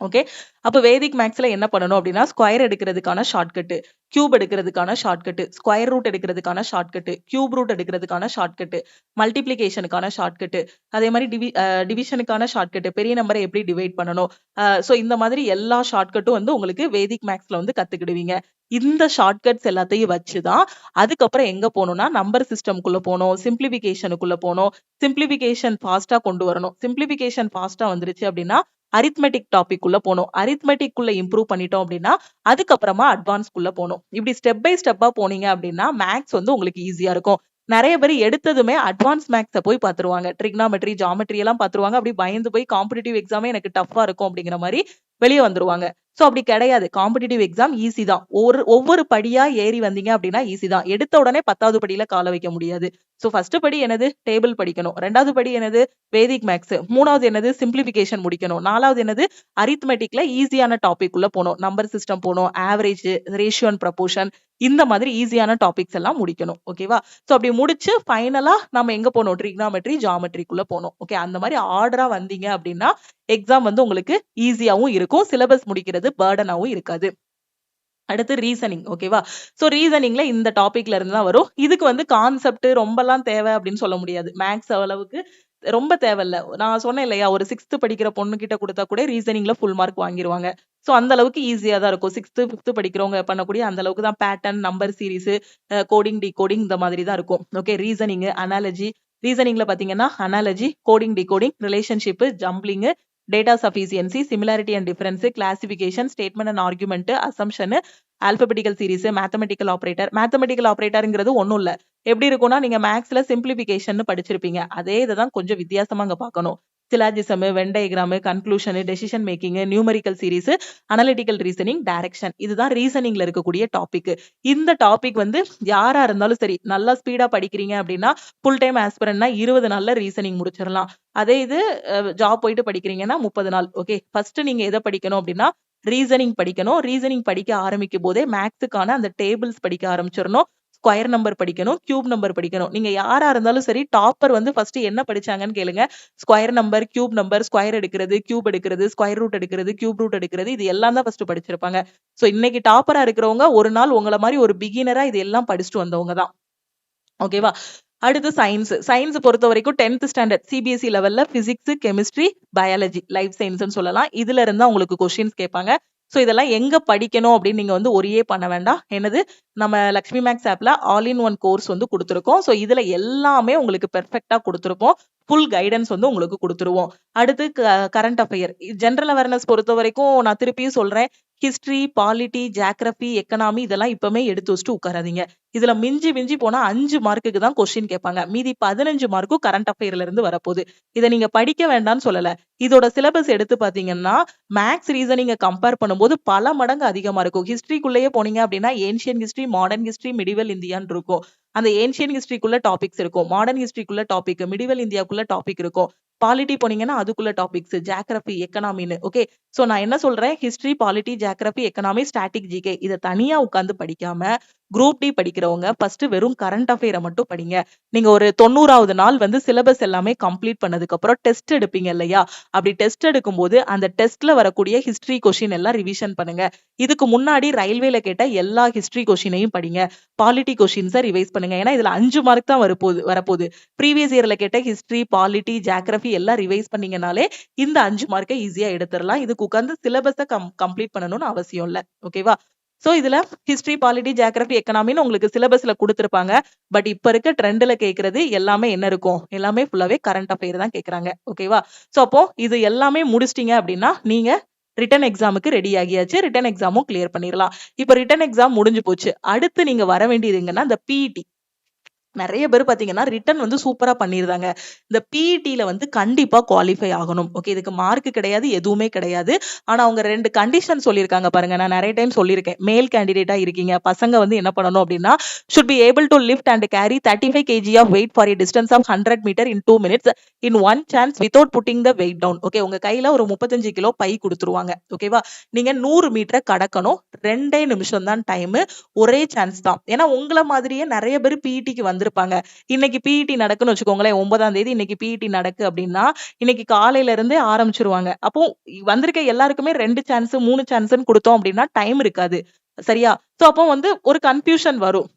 ஓகே, அப்ப வேதிக் மேக்ஸ்ல என்ன பண்ணணும் அப்படின்னா ஸ்கொயர் எடுக்கிறதுக்கான ஷார்ட்கட், கியூப் எடுக்கிறதுக்கான ஷார்ட்கட், ஸ்கொயர் ரூட் எடுக்கிறதுக்கான ஷார்ட்கட், கியூப் ரூட் எடுக்கிறதுக்கான ஷார்ட்கட், மல்டிப்ளிகேஷனுக்கான ஷார்ட்கட், அதே மாதிரி டிவிஷனுக்கான ஷார்ட்கட், பெரிய நம்பரை எப்படி டிவைட் பண்ணணும். சோ இந்த மாதிரி எல்லா ஷார்ட்கட்டும் வந்து உங்களுக்கு வேதிக் மேக்ஸ்ல வந்து கத்துக்கிடுவீங்க. இந்த ஷார்ட்கட்ஸ் எல்லாத்தையும் வச்சுதான் அதுக்கப்புறம் எங்க போகணும்னா நம்பர் சிஸ்டம்குள்ள போகணும், சிம்பிளிபிகேஷனுக்குள்ள போகணும். சிம்பிளிபிகேஷன் ஃபாஸ்டா கொண்டு வரணும். சிம்பிளிபிகேஷன் ஃபாஸ்டா வந்துருச்சு அப்படின்னா அரித்மெட்டிக் டாபிக் உள்ள போனோம். அரித்மெட்டிக் குள்ள இம்ப்ரூவ் பண்ணிட்டோம் அப்படின்னா அதுக்கப்புறமா அட்வான்ஸ் குள்ள போனோம். இப்படி ஸ்டெப் பை ஸ்டெப்பா போனீங்க அப்படின்னா மேக்ஸ் வந்து உங்களுக்கு ஈஸியா இருக்கும். நிறைய பேர் எடுத்ததுமே அட்வான்ஸ் மேக்ஸை போய் பார்த்துருவாங்க. ட்ரிக்னாமெட்ரி, ஜியோமெட்ரி எல்லாம் பார்த்துருவாங்க. அப்படி பயந்து போய் காம்படிட்டிவ் எக்ஸாமே எனக்கு டஃபா இருக்கும் அப்படிங்கிற மாதிரி வெளியே வந்துருவாங்க. சோ அப்படி கிடையாது. காம்படிட்டிவ் எக்ஸாம் ஈஸி தான். ஒவ்வொரு படியா ஏறி வந்தீங்க அப்படின்னா ஈஸி தான். எடுத்த உடனே 10வது படியில கால வைக்க முடியாது. சோ ஃபர்ஸ்ட் படி என்னது? டேபிள் படிக்கணும். 2வது படி என்னது? வேதிக் மேக்ஸ். 3வது என்னது? சிம்பிளிபிகேஷன் முடிக்கணும். 4வது என்னது? அரித்மெட்டிக்ல ஈஸியான டாபிக் உள்ள போகணும். நம்பர் சிஸ்டம் போகணும், ஆவரேஜ், ரேஷியோ அண்ட் ப்ரொபோர்ஷன், இந்த மாதிரி ஈஸியான டாபிக்ஸ் எல்லாம் முடிக்கணும். ஓகேவா? சோ அப்படி முடிச்சு ஃபைனலா நம்ம எங்க போகணும்? ட்ரிக்னாமெட்ரி, ஜியோமெட்ரிக்குள்ள போகணும். ஓகே, அந்த மாதிரி ஆர்டரா வந்தீங்க அப்படின்னா எக்ஸாம் வந்து உங்களுக்கு ஈஸியாவும் இருக்கும். சிலபஸ் முடிக்கிறது பர்டனாவும் இருக்காது. அடுத்து ரீசனிங். ஓகேவா? சோ ரீசனிங்ல இந்த டாபிக்ல இருந்து தான் வரும். இதுக்கு வந்து கான்செப்ட் ரொம்பலாம் தேவை அப்படின்னு சொல்ல முடியாது. மேக்ஸ் அளவுக்கு ரொம்ப தேவையில்ல. நான் சொன்னேன் இல்லையா, ஒரு 6th படிக்கிற பொண்ணு கிட்ட கொடுத்தா கூட ரீசனிங்ல ஃபுல் மார்க் வாங்கிடுவாங்க. சோ அந்த அளவுக்கு ஈஸியா தான் இருக்கும். 6th 5th படிக்கிறவங்க பண்ணக்கூடிய அந்த அளவுக்கு தான் pattern, number series, coding, decoding இந்த மாதிரி தான் இருக்கும். Okay, reasoning, analogy. ரீசனிங்ல பாத்தீங்கன்னா analogy, coding, decoding, relationship, jumbling, data sufficiency, similarity and difference, classification, statement and argument, assumption, alphabetical series, mathematical operator. Mathematical ஆபரேட்டர்ங்கிறது ஒண்ணும் இல்ல. எப்படி இருக்கும்னா நீங்க மேக்ஸ்ல சிம்பிளிபிகேஷன் படிச்சிருப்பீங்க. அதே இதான் கொஞ்சம் வித்தியாசமா அங்க பார்க்கணும். Syllogism, when diagram, conclusion, decision making, numerical series, analytical reasoning, direction. இதுதான் ரீசனிங்ல இருக்கக்கூடிய டாபிக். இந்த டாபிக் வந்து யாரா இருந்தாலும் சரி நல்லா ஸ்பீடா படிக்கிறீங்க அப்படின்னா ஃபுல் டைம் ஆஸ்பிரண்ட்னா 20 நாள்ல ரீசனிங் முடிச்சிடலாம். அதே இது ஜாப் போயிட்டு படிக்கிறீங்கன்னா 30 நாள். ஓகே, ஃபர்ஸ்ட் நீங்க எதை படிக்கணும் அப்படின்னா ரீசனிங் படிக்கணும். ரீசனிங் படிக்க ஆரம்பிக்கும் போதே மேக்ஸுக்கான அந்த டேபிள்ஸ் படிக்க ஆரம்பிச்சிடணும். ஸ்கொயர் நம்பர் படிக்கணும், கியூப் நம்பர் படிக்கணும். நீங்க யாரா இருந்தாலும் சரி, டாப்பர் வந்து ஃபர்ஸ்ட் என்ன படிச்சாங்கன்னு கேளுங்க. Square number, cube number, square எடுக்கிறது, கியூப் எடுக்கிறது, ஸ்கொயர் ரூட் எடுக்கிறது, கியூப் ரூட் எடுக்கிறது, இது எல்லாம் தான் ஃபர்ஸ்ட் படிச்சிருப்பாங்க. சோ இன்னைக்கு டாப்பரா இருக்கிறவங்க ஒரு நாள் உங்கள மாதிரி ஒரு பிகினரா இது எல்லாம் படிச்சுட்டு வந்தவங்க தான். ஓகேவா? அடுத்து சயின்ஸ். சயின்ஸ் பொறுத்த வரைக்கும் 10th ஸ்டாண்டர்ட் சிபிஎஸ்இ லெவல்ல பிசிக்ஸ், கெமிஸ்ட்ரி, பயாலஜி, லைஃப் சயின்ஸ்னு சொல்லலாம். இதுல இருந்தா உங்களுக்கு கொஸ்டின்ஸ் கேட்பாங்க. சோ இதெல்லாம் எங்க படிக்கணும் அப்படின்னு நீங்க வந்து ஒரே பண்ண வேண்டாம். என்னது, நம்ம லக்ஷ்மி மேக்ஸ் ஆப்ல ஆல் இன் ஒன் கோர்ஸ் வந்து கொடுத்துருக்கோம். சோ இதுல எல்லாமே உங்களுக்கு பெர்ஃபெக்ட்டா கொடுத்துருப்போம். ஃபுல் கைடன்ஸ் வந்து உங்களுக்கு கொடுத்துருவோம். அடுத்து கரண்ட் அஃபேர், ஜெனரல் அவேர்னஸ் பொறுத்த வரைக்கும் நான் திருப்பியும் சொல்றேன், ஹிஸ்டரி, பாலிட்டி, ஜியாகிரபி, எக்கனாமி இதெல்லாம் இப்பவுமே எடுத்து வச்சுட்டு உட்காராதீங்க. இதுல மிஞ்சி மிஞ்சி போனா 5 மார்க்குக்கு தான் கொஸ்டின் கேட்பாங்க. மீதி 15 மார்க்கும் கரண்ட் அஃபேர்ல இருந்து வரப்போகுது. இதை நீங்க படிக்க வேண்டாம்னு சொல்லல. இதோட சிலபஸ் எடுத்து பாத்தீங்கன்னா மேக்ஸ் ரீசனிங்க கம்பேர் பண்ணும்போது பல மடங்கு அதிகமா இருக்கும். ஹிஸ்டரிக்குள்ளேயே போனீங்க அப்படின்னா ancient history, modern history, medieval இந்தியான்னு இருக்கும். அந்த ஏன்ஷியன் ஹிஸ்டரிக்குள்ள டாபிக்ஸ் இருக்கும், மாடர்ன் ஹிஸ்டரிக்குள்ள டாபிக், மிடிவல் இந்தியாக்குள்ள டாபிக் இருக்கும். பாலிட்டி போனீங்கன்னா அதுக்குள்ள டாபிக்ஸ், ஜியாகிரபி, எக்கனாமின்னு. ஓகே, சோ நான் என்ன சொல்றேன், history, polity, geography, economy, static, GK இதை தனியா உட்கார்ந்து படிக்காம குரூப் டி படிக்கிறவங்க ஃபர்ஸ்ட் வெறும் கரண்ட் அஃபேரை மட்டும் படிங்க. நீங்க ஒரு 90வது நாள் வந்து சிலபஸ் எல்லாமே கம்ப்ளீட் பண்ணதுக்கு அப்புறம் டெஸ்ட் எடுப்பீங்க இல்லையா? அப்படி டெஸ்ட் எடுக்கும்போது அந்த டெஸ்ட்ல வரக்கூடிய ஹிஸ்டரி கொஸ்டின் எல்லாம் ரிவிஷன் பண்ணுங்க. இதுக்கு முன்னாடி ரயில்வேல கேட்ட எல்லா ஹிஸ்டரி கொஸ்டினையும் படிங்க. பாலிட்டி கொஸ்டின்ஸை ரிவைஸ் பண்ணுங்க. ஏன்னா இதுல 5 மார்க் தான் வரப்போகுது. ப்ரீவியஸ் இயர்ல கேட்ட ஹிஸ்டரி, பாலிட்டி, ஜியாகிரபி எல்லாம் ரிவைஸ் பண்ணீங்கனாலே இந்த 5 மார்க்கை ஈஸியா எடுத்துடலாம். இதுக்கு உட்கார்ந்து சிலபஸை கம்ப்ளீட் பண்ணணும்னு அவசியம் இல்ல. ஓகேவா? சோ இதுல ஹிஸ்டரி, பாலிட்டி, ஜியாகிரபி, எக்கனாமின்னு உங்களுக்கு சிலபஸ்ல கொடுத்திருப்பாங்க. பட் இப்ப இருக்க ட்ரெண்ட்ல கேக்குறது எல்லாமே என்ன இருக்கும், எல்லாமே ஃபுல்லாவே கரண்ட் அஃபேர் தான் கேக்குறாங்க. ஓகேவா? சோ அப்போ இது எல்லாமே முடிச்சிட்டீங்க அப்படின்னா நீங்க ரிட்டன் எக்ஸாமுக்கு ரெடி ஆகியாச்சு. ரிட்டன் எக்ஸாமும் கிளியர் பண்ணிடலாம். இப்ப ரிட்டன் எக்ஸாம் முடிஞ்சு போச்சு. அடுத்து நீங்க வர வேண்டியது எங்கன்னா இந்த பிஇடி. நிறைய பேர் பாத்தீங்கன்னா ரிட்டன் வந்து சூப்பரா பண்ணிருந்தாங்க. இந்த பிஇடில வந்து கண்டிப்பா குவாலிஃபை ஆகணும். ஓகே, இதுக்கு மார்க் கிடையாது, எதுவுமே கிடையாது. ஆனா அவங்க 2 கண்டிஷன் சொல்லியிருக்காங்க பாருங்க. நான் நிறைய டைம் சொல்லியிருக்கேன், மேல் கேண்டிடேட்டா இருக்கீங்க பசங்க வந்து என்ன பண்ணணும் அப்படின்னா, should be able to lift and carry 35 kg of weight for a distance of 100 meter in 2 minutes in one chance without putting the weight down. Okay, உங்க கையில ஒரு 35 கிலோ பை கொடுத்துருவாங்க. ஓகேவா? நீங்க 100 மீட்டரை கடக்கணும். 2 நிமிஷம் தான் டைம். ஒரே சான்ஸ் தான். ஏன்னா உங்களை மாதிரியே நிறைய பேர் பிஇடிக்கு வந்திருப்பாங்க. இன்னைக்கு பிஇடி நடக்குன்னு வச்சுக்கோங்களேன், 9ஆம் தேதி இன்னைக்கு பிஇடி நடக்கு அப்படின்னா இன்னைக்கு காலையில இருந்தே ஆரம்பிச்சிருவாங்க. அப்போ வந்திருக்க எல்லாருக்குமே 2 சான்ஸ் 3 சான்ஸ்ன்னு கொடுத்தோம் அப்படின்னா டைம் இருக்காது. சரியா? சோ அப்போ வந்து ஒரு கன்ஃபியூஷன் வரும்.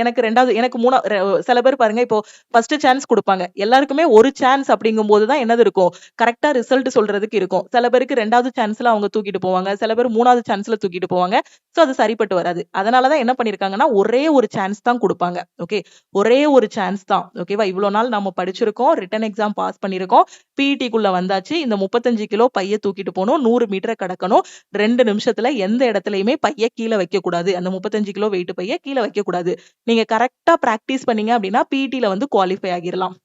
எனக்கு 2வது, எனக்கு 3 சில பேர் பாருங்க, இப்போ ஃபர்ஸ்ட் சான்ஸ் கொடுப்பாங்க. எல்லாருக்குமே ஒரு சான்ஸ் அப்படிங்கும் போதுதான் என்னது இருக்கும், கரெக்டா ரிசல்ட் சொல்றதுக்கு இருக்கும். சில பேருக்கு 2வது சான்ஸ்ல அவங்க தூக்கிட்டு போவாங்க, சில பேர் 3வது சான்ஸ்ல தூக்கிட்டு போவாங்க. சோ அது சரிப்பட்டு வராது. அதனாலதான் என்ன பண்ணிருக்காங்கன்னா ஒரே ஒரு சான்ஸ் தான் கொடுப்பாங்க. ஓகே, ஒரே ஒரு சான்ஸ் தான். ஓகேவா? இவ்வளவு நாள் நம்ம படிச்சிருக்கோம், ரிட்டன் எக்ஸாம் பாஸ் பண்ணிருக்கோம், பிஇடிக்குள்ள வந்தாச்சு. இந்த 35 கிலோ பைய தூக்கிட்டு போகணும், 100 மீட்டரை கடக்கணும். 2 நிமிஷத்துல எந்த இடத்துலயுமே பைய கீழே வைக்க கூடாது. அந்த 35 கிலோ வெயிட் பைய கீழே வைக்க கூடாது. நீங்க கரெக்டா பிராக்டிஸ் பண்ணீங்க அப்படின்னா பிஇடில வந்து குவாலிஃபை ஆகிரலாம்.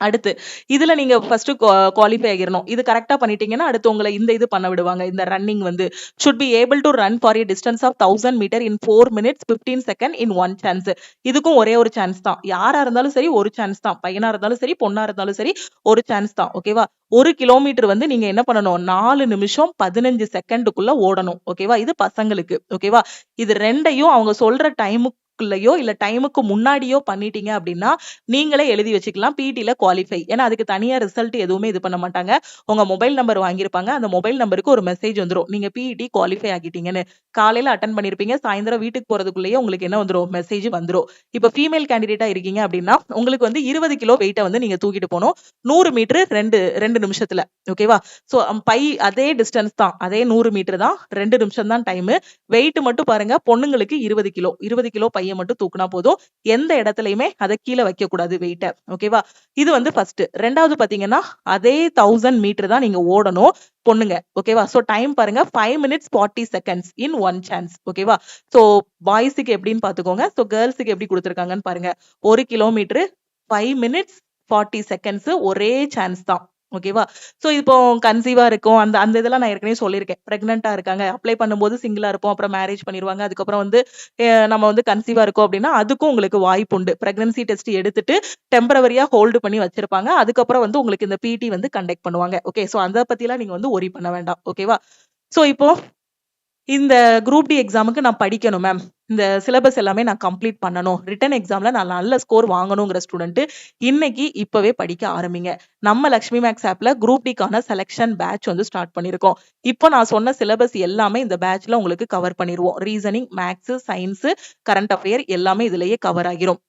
அடுத்து இதுல நீங்க ஃபர்ஸ்ட் குவாலிஃபை ஆகிரணும். இது கரெக்டா பண்ணிட்டீங்கன்னா அடுத்து உங்களை இந்த இது பண்ண விடுவாங்க. இந்த ரன்னிங் வந்து should be able to run for a distance of 1000 meter in 4 minutes 15 seconds in one chance. இதுக்கும் ஒரே ஒரு சான்ஸ் தான். யாரா இருந்தாலும் சரி ஒரு சான்ஸ் தான். பையனா இருந்தாலும் சரி பொண்ணா இருந்தாலும் சரி ஒரு சான்ஸ் தான். ஓகேவா? 1 கிலோமீட்டர் வந்து நீங்க என்ன பண்ணணும், 4 நிமிஷம் 15 செகண்டுக்குள்ள ஓடணும். ஓகேவா? இது பசங்களுக்கு. ஓகேவா? இது ரெண்டையும் அவங்க சொல்ற டைமுக்குள்ளயோ இல்ல டைமுக்கு முன்னாடியோ பண்ணிட்டீங்க அப்படின்னா நீங்களே எழுதி வச்சுக்கலாம் பிஇடில குவாலிஃபை. ஏன்னா அதுக்கு தனியா ரிசல்ட் எதுவுமே இது பண்ண மாட்டாங்க. உங்க மொபைல் நம்பர் வாங்கியிருப்பாங்க. அந்த மொபைல் நம்பருக்கு ஒரு மெசேஜ் வந்துரும், நீங்க பிஇடி குவாலிஃபை ஆகிட்டீங்கன்னு. காலையில அட்டன் பண்ணிருப்பீங்க, சாயந்தரம் வீட்டுக்கு போறதுக்குள்ளேயே உங்களுக்கு என்ன வந்துரும், மெசேஜ் வந்துரும். இப்ப ஃபீமேல் கேண்டிடேட்டா இருக்கீங்க அப்படின்னா உங்களுக்கு வந்து 20 கிலோ வெயிட்ட வந்து நீங்க தூக்கிட்டு போகணும். 100 மீட்டர் 2 நிமிஷத்துல. ஓகேவா? சோ பை அதே டிஸ்டன்ஸ் தான், அதே 100 மீட்டர் தான், 2 நிமிஷம் தான் டைம். வெயிட் மட்டும் பாருங்க, பொண்ணுங்களுக்கு 20 கிலோ 20 கிலோ பைய மட்டும் தூக்குனா போதும். எந்த இடத்துலயுமே அதை கீழே வைக்க கூடாது வெயிட்ட. ஓகேவா? இது வந்து ஃபர்ஸ்ட். 2வது பாத்தீங்கன்னா அதே 1000 மீட்டர் தான் நீங்க ஓடணும் பொண்ணுங்க. ஓகேவா? சோ டைம் பாருங்க 5 minutes 40 seconds in one chance. ஓகேவா? சோ பாய்ஸுக்கு எப்படின்னு பாத்துக்கோங்க. சோ கேர்ள்ஸுக்கு எப்படி கொடுத்திருக்காங்கன்னு பாருங்க. 1 கிலோமீட்டர் 5 minutes 40 seconds ஒரே சான்ஸ் தான். ஓகேவா? சோ இப்போ கன்சீவா இருக்கும், அந்த அந்த இதெல்லாம் நான் ஏற்கனவே சொல்லியிருக்கேன். பிரெக்னெண்டா இருக்காங்க, அப்ளை பண்ணும்போது சிங்கிளா இருப்போம், அப்புறம் மேரேஜ் பண்ணிடுவாங்க. அதுக்கப்புறம் வந்து நம்ம வந்து கன்சீவா இருக்கோம் அப்படின்னா அதுக்கும் உங்களுக்கு வாய்ப்பு உண்டு. பிரெக்னன்சி டெஸ்ட் எடுத்துட்டு டெம்பரவரியா ஹோல்டு பண்ணி வச்சிருப்பாங்க. அதுக்கப்புறம் வந்து உங்களுக்கு இந்த பிடி வந்து கண்டக்ட் பண்ணுவாங்க. ஓகே, சோ அதை பத்தி எல்லாம் நீங்க வந்து ஒரி பண்ண வேண்டாம். ஓகேவா? சோ இப்போ இந்த குரூப் டி எக்ஸாமுக்கு நான் படிக்கணும் மேம், இந்த சிலபஸ் எல்லாமே நான் கம்ப்ளீட் பண்ணணும், ரிட்டன் எக்ஸாம்ல நான் நல்ல ஸ்கோர் வாங்கணுங்கிற ஸ்டூடெண்ட் இன்னைக்கு இப்பவே படிக்க ஆரம்பிங்க. நம்ம லக்ஷ்மி மேக்ஸ் ஆப்ல குரூப் டிக்கான செலக்ஷன் பேட்ச் வந்து ஸ்டார்ட் பண்ணிருக்கோம். இப்போ நான் சொன்ன சிலபஸ் எல்லாமே இந்த பேட்ச்ல உங்களுக்கு கவர் பண்ணிடுவோம். Reasoning, maths, science, current affair எல்லாமே இதுலயே கவர் ஆகிரும்.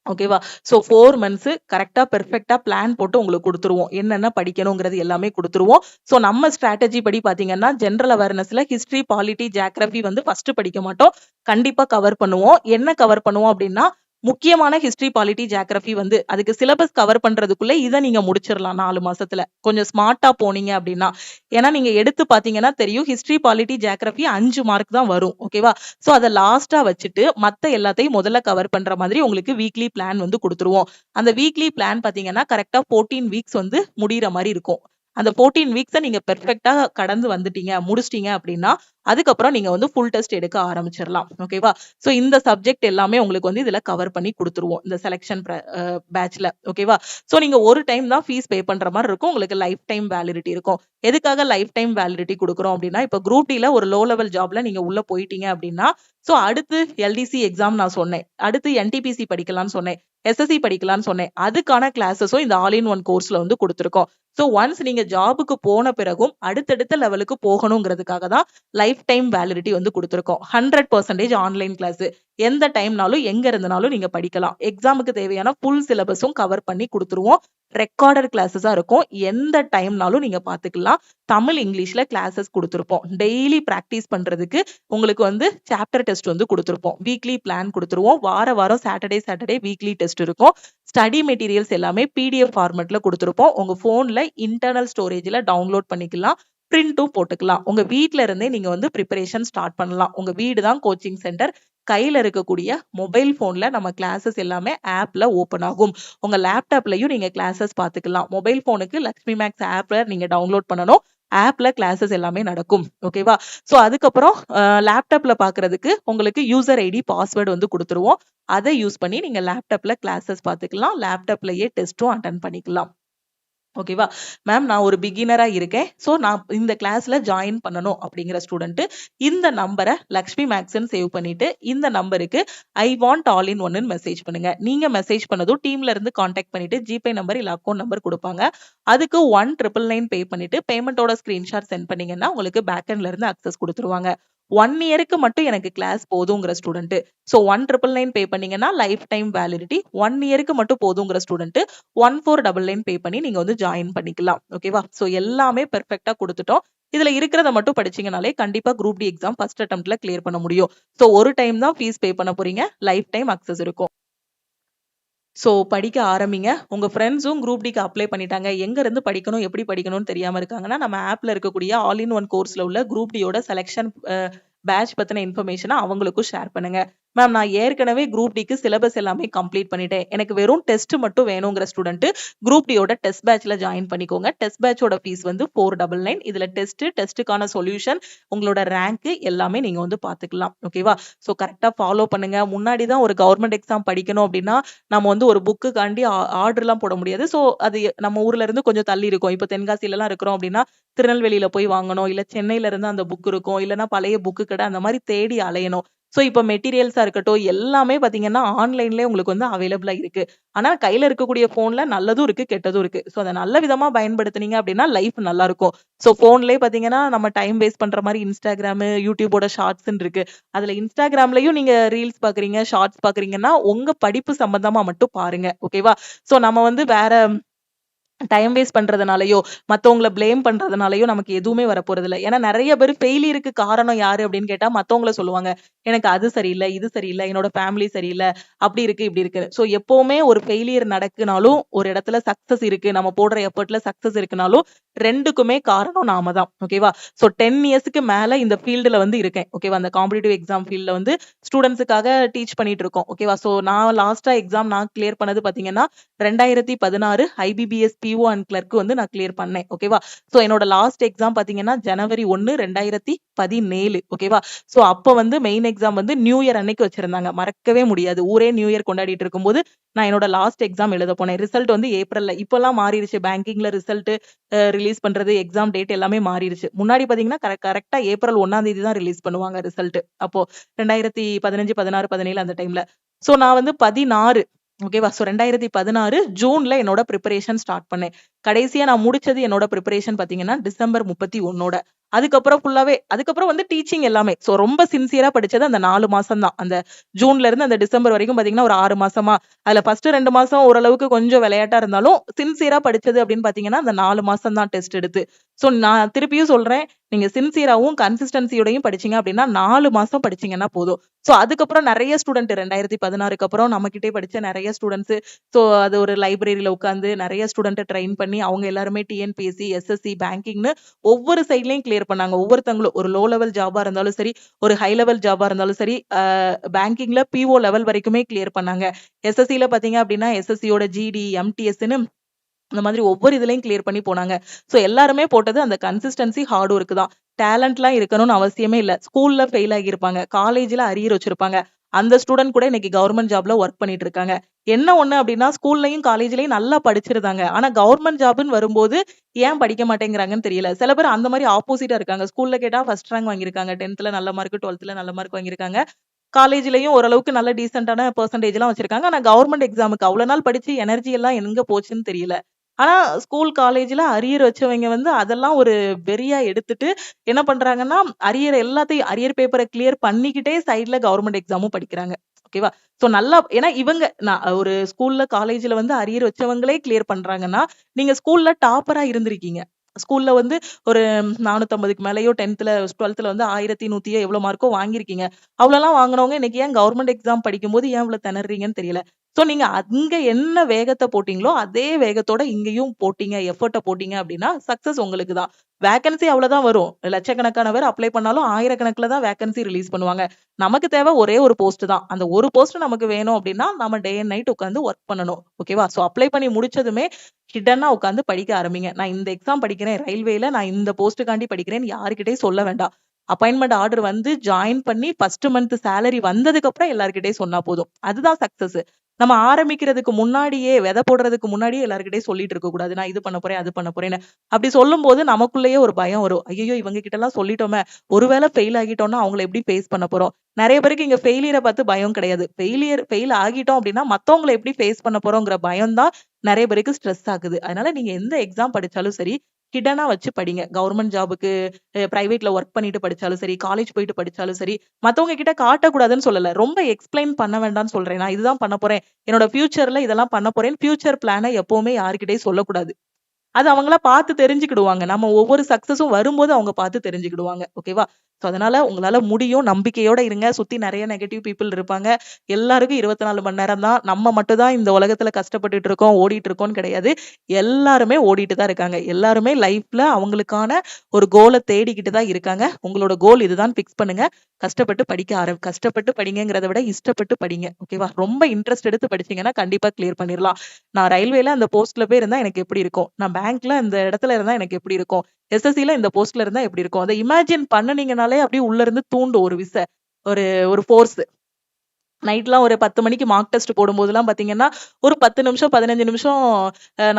ஓகேவா? சோ 4 மந்த்ஸ் கரெக்ட்டா பெர்ஃபெக்ட்டா பிளான் போட்டு உங்களுக்கு குடுத்துருவோம். என்னென்ன படிக்கணுங்கிறது எல்லாமே குடுத்துருவோம். சோ நம்ம ஸ்ட்ராட்டஜி படி பாத்தீங்கன்னா, ஜெனரல் அவேர்னஸ்ல ஹிஸ்டரி, பாலிட்டி, ஜியோகிராஃபி வந்து ஃபர்ஸ்ட் படிக்க மாட்டோம். கண்டிப்பா கவர் பண்ணுவோம். என்ன கவர் பண்ணுவோம் அப்டின்னா, முக்கியமான ஹிஸ்டரி, பாலிட்டி, ஜியோகிராஃபி வந்து அதுக்கு சிலபஸ் கவர் பண்றதுக்குள்ள இத நீங்க முடிச்சிரலாம் 4 மாசத்துல. கொஞ்சம் ஸ்மார்ட்டா போனீங்க அப்டின்னா. ஏன்னா நீங்க எடுத்து பாத்தீங்கன்னா தெரியும், ஹிஸ்டரி, பாலிட்டி, ஜியோகிராஃபி 5 மார்க் தான் வரும். ஓகேவா? சோ அத லாஸ்ட்டா வச்சுட்டு மத்த எல்லாத்தையும் முதல்ல கவர் பண்ற மாதிரி உங்களுக்கு வீக்லி பிளான் வந்து குடுத்துருவோம். அந்த வீக்லி பிளான் பாத்தீங்கன்னா, கரெக்ட்டா 14 வீக்ஸ் வந்து முடியிற மாரி இருக்கும். அந்த 14 வீக்ஸ நீங்க பெர்ஃபெக்ட்டா கடந்து வந்துட்டீங்க, முடிச்சிட்டீங்க அப்டின்னா, அதுக்கப்புறம் நீங்க வந்து ஃபுல் டெஸ்ட் எடுக்க ஆரம்பிச்சிரலாம். ஓகேவா? சோ இந்த சப்ஜெக்ட் எல்லாமே உங்களுக்கு வந்து இதுல கவர் பண்ணி குடுத்துருவோம். இந்த செலக்ஷன் பேட்ச்ல. ஓகேவா? சோ நீங்க ஒரு டைம் தான் ஃபீஸ் பே பண்ற மாரி இருக்கும். உங்களுக்கு லைஃப் டைம் வேலிடிட்டி இருக்கும். எதுக்காக லைஃப் டைம் வேலிடிட்டி குடுக்குறோம் அப்டின்னா, இப்ப குரூப் டில ஒரு லோ லெவல் ஜாப்ல நீங்க உள்ள போயிட்டீங்க அப்டின்னா, சோ அடுத்து எல்டிசி எக்ஸாம் நான் சொன்னேன். அடுத்து என்டிபிசி படிக்கலாம்னு சொன்னேன். எஸ்எஸ்சி படிக்கலாம்னு சொன்னேன். அதுக்கான கிளாஸஸும் இந்த ஆல் இன் ஒன் கோர்ஸ்ல வந்து குடுத்துருக்கோம். சோ ஒன்ஸ் நீங்க ஜாபுக்கு போன பிறகும் அடுத்தடுத்த லெவலுக்கு போகணுங்கிறதுக்காக தான் லைஃப் டைம் வேலிடிட்டி வந்து குடுத்துருக்கோம். 100% ஆன்லைன் கிளாஸ். எந்த டைம்னாலும் எங்க இருந்தனாலும் நீங்க படிக்கலாம். எக்ஸாமுக்கு தேவையான ஃபுல் சிலபஸும் கவர் பண்ணி குடுத்துருவோம். ரெக்கார்டட் கிளாஸஸா இருக்கும். எந்த டைம்னாலும் நீங்க பாத்துக்கலாம். தமிழ், இங்கிலீஷ்ல கிளாஸஸ் குடுத்துருப்போம். டெய்லி பிராக்டிஸ் பண்றதுக்கு உங்களுக்கு வந்து சாப்டர் டெஸ்ட் வந்து குடுத்துருப்போம். வீக்லி பிளான் குடுத்துருவோம். வாரம் சாட்டர்டே வீக்லி டெஸ்ட் இருக்கும். ஸ்டடி மெட்டீரியல்ஸ் எல்லாமே பிடிஎஃப் ஃபார்மட்ல குடுத்துருப்போம். உங்க போன்ல இன்டர்னல் ஸ்டோரேஜ்ல டவுன்லோட் பண்ணிக்கலாம். பிரிண்டும் போட்டுக்கலாம். உங்க வீட்ல இருந்தே நீங்க வந்து பிரிப்பரேஷன் ஸ்டார்ட் பண்ணலாம். உங்க வீடு தான் கோச்சிங் சென்டர். கையில இருக்கக்கூடிய மொபைல் போன்ல நம்ம கிளாஸஸ் எல்லாமே ஆப்ல ஓபன் ஆகும். உங்க லேப்டாப்லயும் நீங்க கிளாஸஸ் பாத்துக்கலாம். மொபைல் போனுக்கு லக்ஷ்மி மேக்ஸ் ஆப்ல நீங்க டவுன்லோட் பண்ணணும். ஆப்ல கிளாஸஸ் எல்லாமே நடக்கும். ஓகேவா? சோ அதுக்கப்புறம் லேப்டாப்ல பாக்குறதுக்கு உங்களுக்கு யூசர் ஐடி, பாஸ்வேர்டு வந்து குடுத்துருவோம். அதை யூஸ் பண்ணி நீங்க லேப்டாப்ல கிளாஸஸ் பாத்துக்கலாம். லேப்டாப்லயே டெஸ்டும் அட்டெண்ட் பண்ணிக்கலாம். ஓகேவா? மேம் நான் ஒரு பிகினரா இருக்கேன். சோ நான் இந்த கிளாஸ்ல ஜாயின் பண்ணணும் அப்படிங்கிற ஸ்டூடெண்ட் இந்த நம்பரை லக்ஷ்மி மேக்ஸ்ன்னு சேவ் பண்ணிட்டு இந்த நம்பருக்கு ஐ வாண்ட் ஆல் இன் ஒன்னு மெசேஜ் பண்ணுங்க. நீங்க மெசேஜ் பண்ணதும் டீம்ல இருந்து கான்டாக்ட் பண்ணிட்டு ஜிபே நம்பர் இல்ல அக்கௌண்ட் நம்பர் கொடுப்பாங்க. அதுக்கு 1999 பே பண்ணிட்டு பேமெண்டோட ஸ்கிரீன்ஷாட் சென்ட் பண்ணீங்கன்னா உங்களுக்கு பேக்எண்ட்ல இருந்து அக்சஸ் கொடுத்துருவாங்க. 1 இயருக்கு மட்டும் எனக்கு கிளாஸ் போதுங்கிற ஸ்டூடெண்ட். சோ 1999 பே பண்ணீங்கன்னா லைஃப் டைம் வேலிடிட்டி. 1 இயருக்கு மட்டும் போதுங்கிற ஸ்டூடெண்ட் 1499 பே பண்ணி நீங்க வந்து ஜாயின் பண்ணிக்கலாம். ஓகேவா? சோ எல்லாமே பெர்ஃபெக்ட்டா கொடுத்துட்டோம். இதுல இருக்கிறத மட்டும் படிச்சீங்கனாலே கண்டிப்பா குரூப் டி எக்ஸாம் ஃபர்ஸ்ட் அட்டெம்ப்ட்ல கிளியர் பண்ண முடியும். சோ ஒரு டைம் தான் ஃபீஸ் பே பண்ண போறீங்க. லைஃப் டைம் அக்சஸ் இருக்கும். சோ படிக்க ஆரம்பிங்க. உங்க ஃப்ரெண்ட்ஸும் குரூப் டிக்கு அப்ளை பண்ணிட்டாங்க. எங்க இருந்து படிக்கணும், எப்படி படிக்கணும்னு தெரியாம இருக்காங்கன்னா, நம்ம ஆப்ல இருக்கக்கூடிய ஆல் இன் ஒன் கோர்ஸ்ல உள்ள குரூப் டியோட செலக்ஷன் பேட்ச் பத்தின இன்ஃபர்மேஷனை அவங்களுக்கும் ஷேர் பண்ணுங்க. மேம் நான் ஏற்கனவே குரூப் டிக்கு சிலபஸ் எல்லாமே கம்ப்ளீட் பண்ணிட்டேன். எனக்கு வெறும் டெஸ்ட் மட்டும் வேணுங்கிற ஸ்டூடெண்ட் குரூப் டியோட டெஸ்ட் பேட்ச்ல ஜாயின் பண்ணிக்கோங்க. டெஸ்ட் பேட்சோட ஃபீஸ் வந்து 499. இதுல டெஸ்ட்டுக்கான சொல்யூஷன், உங்களோட ரேங்க் எல்லாமே நீங்க வந்து பாத்துக்கலாம். ஓகேவா? சோ கரெக்டா ஃபாலோ பண்ணுங்க. முன்னாடி தான் ஒரு கவர்மெண்ட் எக்ஸாம் படிக்கணும் அப்படின்னா நம்ம வந்து ஒரு புக்குக்காண்டி ஆர்டர் எல்லாம் போட முடியாது. சோ அது நம்ம ஊர்ல இருந்து கொஞ்சம் தள்ளி இருக்கும். இப்ப தென்காசில எல்லாம் இருக்கிறோம் அப்படின்னா திருநெல்வேலியில போய் வாங்கணும். இல்ல சென்னையில இருந்து அந்த புக் இருக்கும். இல்லன்னா பழைய புக்கு கடை அந்த மாதிரி தேடி அலையணும். சோ இப்ப மெட்டீரியல்ஸா இருக்கட்டும் எல்லாமே பாத்தீங்கன்னா ஆன்லைன்லயே உங்களுக்கு வந்து அவைலபிளா இருக்கு. ஆனா கையில இருக்கக்கூடிய போன்ல நல்லதும் இருக்கு, கெட்டதும் இருக்கு. சோ அதை நல்ல விதமா பயன்படுத்துனீங்க அப்படின்னா லைஃப் நல்லா இருக்கும். சோ போன்லயே பாத்தீங்கன்னா நம்ம டைம் வேஸ்ட் பண்ற மாதிரி இன்ஸ்டாகிராம், யூடியூபோட ஷார்ட்ஸ் இருக்கு. அதுல இன்ஸ்டாகிராம்லயும் நீங்க ரீல்ஸ் பாக்குறீங்க, ஷார்ட்ஸ் பாக்குறீங்கன்னா உங்க படிப்பு சம்பந்தமா மட்டும் பாருங்க. ஓகேவா? சோ நம்ம வந்து வேற டைம் வேஸ்ட் பண்றதுனாலயோ, மத்தவங்கள ப்ளேம் பண்றதுனாலயோ நமக்கு எதுவுமே வரப்போறதில்ல. ஏன்னா நெறைய பேர் ஃபெயிலியருக்கு காரணம் யாரு அப்படின்னு கேட்டா மத்தவங்கள சொல்லுவாங்க. எனக்கு அது சரியில்ல, இது சரியில்ல, என்னோட ஃபேமிலி சரியில்ல, அப்படி இருக்கு, இப்படி இருக்கு. சோ எப்பவுமே ஒரு ஃபெயிலியர் நடக்குனாலும், ஒரு இடத்துல சக்சஸ் இருக்கு, நம்ம போடுற எஃபர்ட்ல சக்சஸ் இருக்குனாலும் 2க்குமே காரணம் நாம தான். ஓகேவா? சோ 10 இயர்ஸ்க்கு மேல இந்த ஃபீல்டுல வந்து இருக்கேன். ஓகேவா? அந்த காம்படிட்டிவ் எக்ஸாம் ஃபீல்ட்ல வந்து ஸ்டூடண்ட்ஸுக்காக டீச் பண்ணிட்டு இருக்கோம். ஓகேவா? சோ நான் லாஸ்ட்டா எக்ஸாம் நான் கிளியர் பண்ணது பாத்தீங்கன்னா 2016 ஐபிபிஎஸ் பிஓ அண்ட் கிளர்க் வந்து நான் கிளியர் பண்ணேன். ஓகேவா? ஸோ என்னோட லாஸ்ட் எக்ஸாம் பார்த்தீங்கன்னா ஜனவரி 1 2017. ஓகேவா? ஸோ அப்ப வந்து மெயின் எக்ஸாம் வந்து நியூ இயர் அன்னைக்கு வச்சிருந்தாங்க. மறக்கவே முடியாது. ஊரே நியூ இயர் கொண்டாடிட்டு இருக்கும்போது நான் என்னோட லாஸ்ட் எக்ஸாம் எழுத போனேன். ரிசல்ட் வந்து ஏப்ரல்ல. இப்பல்லாம் மாறிடுச்சு. பேங்கிங்ல ரிசல்ட் ரிலீஸ் பண்றது, எக்ஸாம் டேட் எல்லாமே மாறிடுச்சு. முன்னாடி பார்த்தீங்கன்னா கரெக்ட்டா ஏப்ரல் 1ஆம் தேதி தான் ரிலீஸ் பண்ணுவாங்க ரிசல்ட். அப்போ 2015, 16, 17 அந்த டைம்ல. ஸோ நான் வந்து 16 ஓகேவா? ஸோ 2016 ஜூன்ல என்னோட பிரிப்பரேஷன் ஸ்டார்ட் பண்ணேன். கடைசியா நான் முடிச்சது என்னோட பிரிப்பரேஷன் பார்த்தீங்கன்னா டிசம்பர் 31ஓட. அதுக்கப்புறம் வந்து டீச்சிங் எல்லாமே. ஸோ ரொம்ப சின்சியரா படிச்சது அந்த 4 மாசம் தான். அந்த ஜூன்ல இருந்து அந்த டிசம்பர் வரைக்கும் பார்த்தீங்கன்னா ஒரு 6 மாசமா, அதுல ஃபர்ஸ்ட் 2 மாசம் ஓரளவுக்கு கொஞ்சம் விளையாட்டா இருந்தாலும், சின்சியரா படிச்சது அப்படின்னு பார்த்தீங்கன்னா, அந்த 4 மாசம் தான் டெஸ்ட் எடுத்து. ஸோ நான் திருப்பியும் சொல்றேன், நீங்க சின்சியராவும், கன்சிஸ்டன்சியோடையும் படிச்சீங்க அப்படின்னா 4 மாசம் படிச்சீங்கன்னா போதும். ஸோ அதுக்கப்புறம் நெறைய ஸ்டூடெண்ட் 2016க்கு அப்புறம் நம்மகிட்டயே படிச்ச நெறைய ஸ்டூடண்ட்ஸ் ஸோ அது ஒரு லைப்ரரியில உட்கார்ந்து நெறைய ஸ்டூடெண்ட்ட ட்ரெயின் பண்ணி, அவங்க எல்லாருமே டிஎன்பிஎஸ்சி, எஸ்எஸ்சி, பேங்கிங்ன்னு ஒவ்வொரு சைட்லயும் கிளியர் பண்ணாங்க. ஒவ்வொருத்தவங்களும் ஒரு லோ லெவல் ஜாபா இருந்தாலும் சரி, ஒரு ஹை லெவல் ஜாபா இருந்தாலும் சரி, பேங்கிங்ல பிஓ லெவல் வரைக்குமே கிளியர் பண்ணாங்க. எஸ்எஸ்சில பார்த்தீங்க அப்படின்னா, எஸ்எஸ்சியோட ஜிடி, எம்டிஎஸ்ன்னு அந்த மாதிரி ஒவ்வொரு இதுலயும் கிளியர் பண்ணி போனாங்க. ஸோ எல்லாருமே போட்டது அந்த கன்சிஸ்டன்சி, ஹார்ட் ஒர்க் தான். டேலண்ட்லாம் இருக்கணும்னு அவசியமே இல்ல. ஸ்கூல்ல ஃபெயில் ஆகியிருப்பாங்க. காலேஜ்ல அரியர் வச்சிருப்பாங்க. அந்த ஸ்டூடண்ட் கூட இன்னைக்கு கவர்ன்மெண்ட் ஜாப்ல ஒர்க் பண்ணிட்டு இருக்காங்க. என்ன ஒண்ணு அப்டின்னா, ஸ்கூல்லயும், காலேஜ்லயும் நல்லா படிச்சிருந்தாங்க. ஆனா கவர்ன்மெண்ட் ஜாப்ன்னு வரும்போது ஏன் படிக்க மாட்டேங்கிறாங்கன்னு தெரியல. சில பேர் அந்த மாரி ஆப்போசிட்டா இருக்காங்க. ஸ்கூல்ல கேட்டா ஃபர்ஸ்ட் ரேங்க் வாங்கியிருக்காங்க. 10த்ல நல்ல மார்க், 12த்ல நல்ல மார்க் வாங்கியிருக்காங்க. காலேஜ்லயும் ஓரளவுக்கு நல்ல டீசென்ட்டான பெர்சன்டேஜ்லாம் வச்சிருக்காங்க. ஆனா கவர்ன்மெண்ட் எக்ஸாம்க்கு அவ்வளோ நாள் படிச்சு எனர்ஜி எல்லாம் எங்க போச்சுன்னு தெரியல. ஆனா ஸ்கூல், காலேஜ்ல அரியர் வச்சவங்க வந்து அதெல்லாம் ஒரு வெறியா எடுத்துட்டு என்ன பண்றாங்கன்னா, அரியர் பேப்பர கிளியர் பண்ணிக்கிட்டே சைட்ல கவர்ன்மெண்ட் எக்ஸாமும் படிக்கிறாங்க. ஓகேவா? சோ நல்லா ஏன்னா இவங்க நான் ஒரு ஸ்கூல்ல, காலேஜ்ல வந்து அரியர் வச்சவங்களே கிளியர் பண்றாங்கன்னா, நீங்க ஸ்கூல்ல டாப்பரா இருந்திருக்கீங்க. ஸ்கூல்ல வந்து ஒரு 450க்கு மேலயோ 12த்ல வந்து 1100 எவ்வளோ மார்க்கோ வாங்கியிருக்கீங்க. அவ்வளோலாம் வாங்குனவங்க இன்னைக்கு ஏன் கவர்ன்மெண்ட் எக்ஸாம் படிக்கும்போது ஏன் இவ்வளோ திணறுறீங்கன்னு தெரியல. சோ நீங்க அங்க என்ன வேகத்த போட்டீங்களோ, அதே வேகத்தோட இங்கேயும் போட்டீங்க, எஃபோர்ட்ட போட்டீங்க அப்டின்னா, சக்சஸ் உங்களுக்கு தான். வேக்கன்சி அவ்வளோதான் வரும். லட்சக்கணக்கான பேர் அப்ளை பண்ணாலும் ஆயிரக்கணக்குல தான் வேக்கன்சி ரிலீஸ் பண்ணுவாங்க. நமக்கு தேவை ஒரே ஒரு போஸ்ட் தான். அந்த ஒரு போஸ்ட் நமக்கு வேணும் அப்டின்னா, நம்ம டே அண்ட் நைட் உட்கார்ந்து வொர்க் பண்ணணும். ஓகேவா? சோ அப்ளை பண்ணி முடிச்சதுமே ஹிடனா உட்கார்ந்து படிக்க ஆரம்பிங்க. நான் இந்த எக்ஸாம் படிக்கிறேன். ரயில்வேல நான் இந்த போஸ்ட்டுக்காண்டி படிக்கிறேன்னு யார்கிட்டயும் சொல்ல வேண்டாம். அப்பாயின்ட்மென்ட் ஆர்டர் வந்து ஜாயின் பண்ணி ஃபர்ஸ்ட் மந்த் சேலரி வந்ததுக்கு அப்புறம் எல்லார்கிட்டயும் சொன்னா போதும். அதுதான் சக்சஸ். நம்ம ஆரம்பிக்கிறதுக்கு முன்னாடியே, விதை போடுறதுக்கு முன்னாடியே எல்லார்கிட்டயும் சொல்லிட்டு இருக்க கூடாது. நான் இது பண்ண போறேன், அது பண்ண போறேன்னு. அப்படி சொல்லும்போது நமக்குள்ளேயே ஒரு பயம் வரும். ஐய்யய்யோ! இவங்க கிட்டலாம் சொல்லிட்டோமே! ஒருவேளை ஃபெயில் ஆகிட்டோம்னா அவங்கள எப்படி ஃபேஸ் பண்ண போறோம்? நெறைய பேருக்கு இங்க ஃபெயிலியர பார்த்து பயம் கிடையாது. ஃபெயில் ஆகிட்டோம் அப்படின்னா, மத்தவங்கள எப்படி ஃபேஸ் பண்ண போறோங்கிற பயம் தான் நெறைய பேருக்கு ஸ்ட்ரெஸ் ஆகுது. அதனால நீங்க எந்த எக்ஸாம் படிச்சாலும் சரி, ஹிடனா வச்சு படிங்க. கவர்ன்மெண்ட் ஜாப்க்கு பிரைவேட்ல வொர்க் பண்ணிட்டு படிச்சாலும் சரி, காலேஜ் போயிட்டு படிச்சாலும் சரி, மத்தவங்க கிட்ட காட்டக்கூடாதுன்னு சொல்லல. ரொம்ப எக்ஸ்ப்ளைன் பண்ண வேண்டாம்னு சொல்றேன். நான் இதுதான் பண்ண போறேன். என்னோட ஃபியூச்சர்ல இதெல்லாம் பண்ண போறேன்னு ஃபியூச்சர் பிளான எப்பவுமே யார்கிட்டயும் சொல்லக்கூடாது. அது அவங்களா பார்த்து தெரிஞ்சுக்கிடுவாங்க. நம்ம ஒவ்வொரு சக்சஸும் வரும்போது அவங்க பார்த்து தெரிஞ்சுக்கிடுவாங்க. ஓகேவா? சோ அதனால உங்களால முடியும். நம்பிக்கையோட இருங்க. சுத்தி நெறைய நெகட்டிவ் பீப்பிள் இருப்பாங்க. எல்லாருக்கும் 24 மணி நேரம் தான். நம்ம மட்டும் தான் இந்த உலகத்துல கஷ்டப்பட்டுட்டு இருக்கோம், ஓடிட்டு இருக்கோம்னு கிடையாது. எல்லாருமே ஓடிட்டு தான் இருக்காங்க. எல்லாருமே லைஃப்ல அவங்களுக்கான ஒரு கோல தேடிக்கிட்டு தான் இருக்காங்க. உங்களோட கோல் இதுதான் ஃபிக்ஸ் பண்ணுங்க. கஷ்டப்பட்டு படிங்கங்கிறத விட இஷ்டப்பட்டு படிங்க. ஓகேவா? ரொம்ப இன்ட்ரெஸ்ட் எடுத்து படிச்சீங்கன்னா கண்டிப்பா கிளியர் பண்ணிரலாம். நான் ரயில்வேல அந்த போஸ்ட்ல போய் இருந்தா எனக்கு எப்படி இருக்கும்? நான் பேங்க்ல இந்த இடத்துல இருந்தா எனக்கு எப்படி இருக்கும்? எஸ்எஸ்சில இந்த போஸ்ட்ல இருந்தா எப்படி இருக்கும்? அத இமேஜின் பண்ணுனீங்கனாலே அப்படியே உள்ள இருந்து தூண்டும் ஒரு ஒரு ஃபோர்ஸ். நைட்லாம் ஒரு 10 மணிக்கு மார்க் டெஸ்ட் போடும்போதெல்லாம் பார்த்தீங்கன்னா, ஒரு 10 நிமிஷம், 15 நிமிஷம்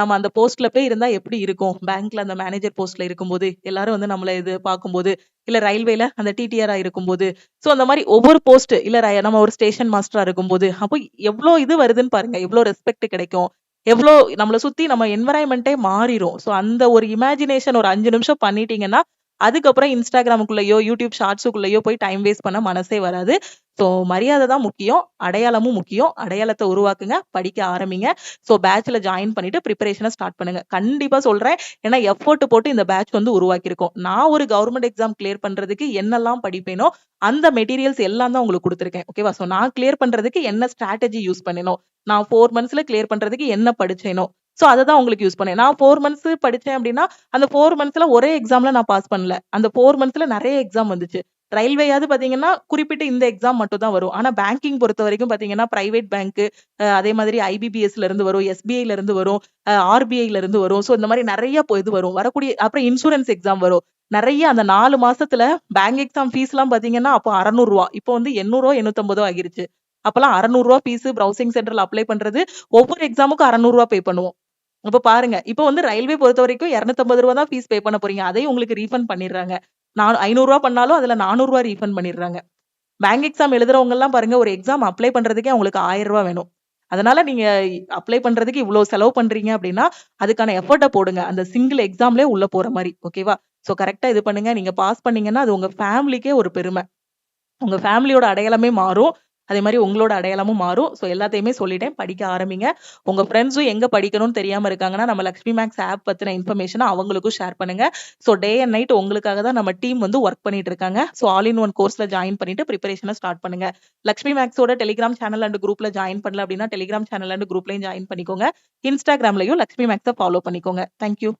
நம்ம அந்த போஸ்ட்ல போய் இருந்தா எப்படி இருக்கும்? பேங்க்ல அந்த மேனேஜர் போஸ்ட்ல இருக்கும்போது, எல்லாரும் வந்து நம்மள இது பார்க்கும்போது, இல்ல ரயில்வேல அந்த டிடிஆரா இருக்கும்போது, ஸோ அந்த மாரி ஒவ்வொரு போஸ்ட் இல்ல நம்ம ஒரு ஸ்டேஷன் மாஸ்டரா இருக்கும்போது, அப்போ எவ்ளோ இது வருதுன்னு பாருங்க. எவ்ளோ ரெஸ்பெக்ட் கிடைக்கும். எவ்ளோ நம்மள சுத்தி நம்ம என்வைரன்மென்ட்டே மாறிரும். ஸோ அந்த ஒரு இமேஜினேஷன் ஒரு 5 நிமிஷம் பண்ணிட்டீங்கன்னா, அதுக்கப்புறம் Instagramக்குள்ளயோ, YouTube ஷார்ட்ஸுக்குள்ளயோ போய் டைம் வேஸ்ட் பண்ண மனசே வராது. ஸோ மரியாதை தான் முக்கியம். அடையாளமும் முக்கியம். அடையாளத்த உருவாக்குங்க. படிக்க ஆரம்பிங்க. ஸோ பேட்ச்ல ஜாயின் பண்ணிட்டு பிரிப்பரேஷன ஸ்டார்ட் பண்ணுங்க. கண்டிப்பா சொல்றேன். ஏன்னா எஃபோர்ட் போட்டு இந்த பேட்ச் வந்து உருவாக்கியிருக்கோம். நான் ஒரு கவர்ன்மெண்ட் எக்ஸாம் கிளியர் பண்றதுக்கு என்னெல்லாம் படிப்பேனோ, அந்த மெட்டீரியல்ஸ் எல்லாம் தான் உங்களுக்கு குடுத்துருக்கேன். ஓகேவா? ஸோ நான் கிளியர் பண்றதுக்கு என்ன ஸ்ட்ராட்டஜி யூஸ் பண்ணேனோ, நான் 4 மந்த்ஸ்ல கிளியர் பண்றதுக்கு என்ன படிச்சேனோ, ஸோ அத தான் உங்களுக்கு யூஸ் பண்ணேன். நான் 4 மந்த்ஸ் படிச்சேன் அப்டின்னா, அந்த 4 மந்த்ஸ்ல ஒரே எக்ஸாம்ல நான் பாஸ் பண்ணல. அந்த 4 மந்த்ஸ்ல நெறைய எக்ஸாம் வந்துச்சு. ரயில்வேயாவது பாத்தீங்கன்னா குறிப்பிட்ட இந்த எக்ஸாம் மட்டும் தான் வரும். ஆனா பேங்கிங் பொறுத்த வரைக்கும் பாத்தீங்கன்னா பிரைவேட் பேங்க், அதே மாதிரி ஐபிபிஎஸ்ல இருந்து வரும், எஸ்பிஐல இருந்து வரும், ஆர்பிஐல இருந்து வரும். சோ இந்த மாதிரி நிறைய இது வரும். வரக்கூடிய அப்புறம் இன்சூரன்ஸ் எக்ஸாம் வரும். நிறைய அந்த 4 மாசத்துல பேங்க் எக்ஸாம் ஃபீஸ்லாம் பாத்தீங்கன்னா அப்போ ரூ. 600. இப்போ வந்து ரூ. 800 850 ஆகிருச்சு. அப்பலாம் ரூ. 600 ஃபீஸ் பிரவுசிங் சென்டர்ல அப்ளை பண்றது ஒவ்வொரு எக்ஸாமுக்கும் ரூ. 600 பே பண்ணுவோம். அப்ப பாருங்க. இப்ப வந்து ரயில்வே பொறுத்தவரைக்கும் ரூ. 250 தான் ஃபீஸ் பே பண்ண போறீங்க. அதையும் உங்களுக்கு ரீஃபண்ட் பண்ணிடுறாங்க. ரூ. 500 பண்ணாலும் அதுல ரூ. 400 ரீஃபண்ட் பண்ணிடுறாங்க. பேங்க் எக்ஸாம் எழுதுறவங்க எல்லாம் பாருங்க ஒரு எக்ஸாம் அப்ளை பண்றதுக்கே அவங்களுக்கு ரூ. 1000 வேணும். அதனால நீங்க அப்ளை பண்றதுக்கு இவ்ளோ செலவு பண்றீங்க அப்படின்னா, அதுக்கான எஃபோர்ட்ட போடுங்க. அந்த சிங்கிள் எக்ஸாம்லயே உள்ள போற மாரி. ஓகேவா? சோ கரெக்ட்டா இது பண்ணுங்க. நீங்க பாஸ் பண்ணீங்கன்னா, அது உங்க ஃபேமிலிக்கே ஒரு பெருமை. உங்க ஃபேமிலியோட அடையாளமே மாறும். அதே மாரி உங்களோட அடையாளமும் மாறும். சோ எல்லாத்தையுமே சொல்லிட்டேன். படிக்க ஆரம்பிங்க. உங்க ஃப்ரெண்ட்ஸும் எங்க படிக்கணும்னு தெரியாம இருக்காங்கன்னா, நம்ம லக்ஷ்மி மேக்ஸ் ஆப் பத்தின இன்ஃபர்மேஷன அவங்களுக்கும் ஷேர் பண்ணுங்க. சோ டே அண்ட் நைட் உங்களுக்காக தான் நம்ம டீம் வந்து வொர்க் பண்ணிட்டு இருக்காங்க. சோ ஆல் இன் ஒன் கோர்ஸ்ல ஜாயின் பண்ணிட்டு பிரிப்பரேஷன ஸ்டார்ட் பண்ணுங்க. லக்ஷ்மி மேக்ஸோட டெலிகிராம் சேனல் அண்ட் குரூப்ல ஜாயின் பண்ணல அப்படின்னா, டெலிகிராம் சேனல் அண்ட் குரூப்லயும் ஜாயின் பண்ணிக்கோங்க. இன்ஸ்டாகிராம்லயும் லக்ஷ்மி மேக்ஸ ஃபாலோ பண்ணிக்கோங்க. Thank you.